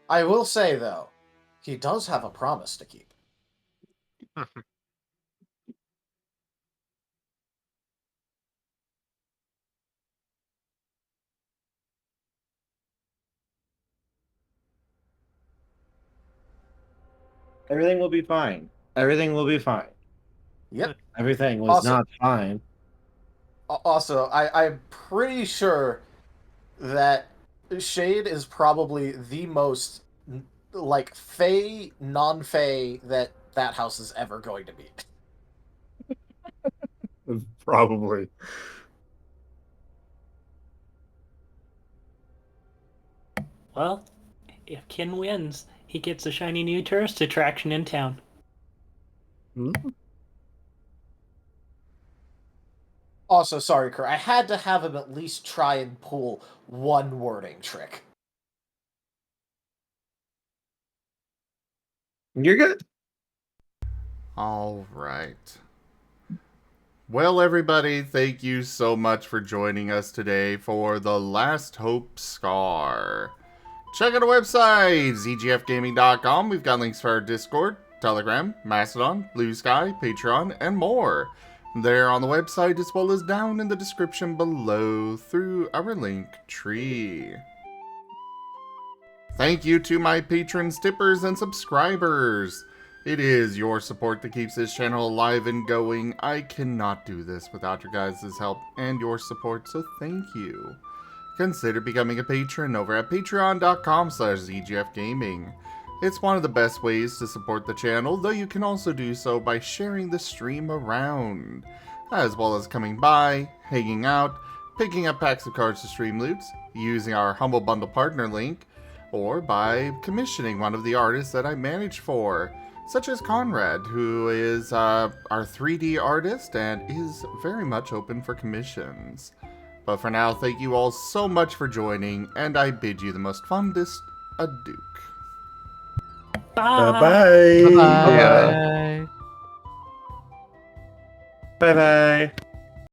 I will say, though, he does have a promise to keep. Everything will be fine. Everything will be fine. Yep. Everything was Also- not fine. Also, I'm pretty sure that Shade is probably the most, like, Fey, non-Fey that house is ever going to be. Probably. Well, if Kin wins, he gets a shiny new tourist attraction in town. Also, sorry, Kerr, I had to have him at least try and pull one wording trick. You're good. All right. Well, everybody, thank you so much for joining us today for The Last Hope Scar. Check out our website, zgfgaming.com. We've got links for our Discord, Telegram, Mastodon, Blue Sky, Patreon, and more. They're on the website as well as down in the description below through our link tree. Thank you to my patrons, tippers, and subscribers. It is your support that keeps this channel alive and going. I cannot do this without your guys' help and your support, so thank you. Consider becoming a patron over at patreon.com/zgfgaming. It's one of the best ways to support the channel, though you can also do so by sharing the stream around, as well as coming by, hanging out, picking up packs of cards to stream loots, using our Humble Bundle partner link, or by commissioning one of the artists that I manage for, such as Conrad, who is our 3D artist and is very much open for commissions. But for now, thank you all so much for joining, and I bid you the most fondest adieu. Bye-bye. Bye. Bye bye.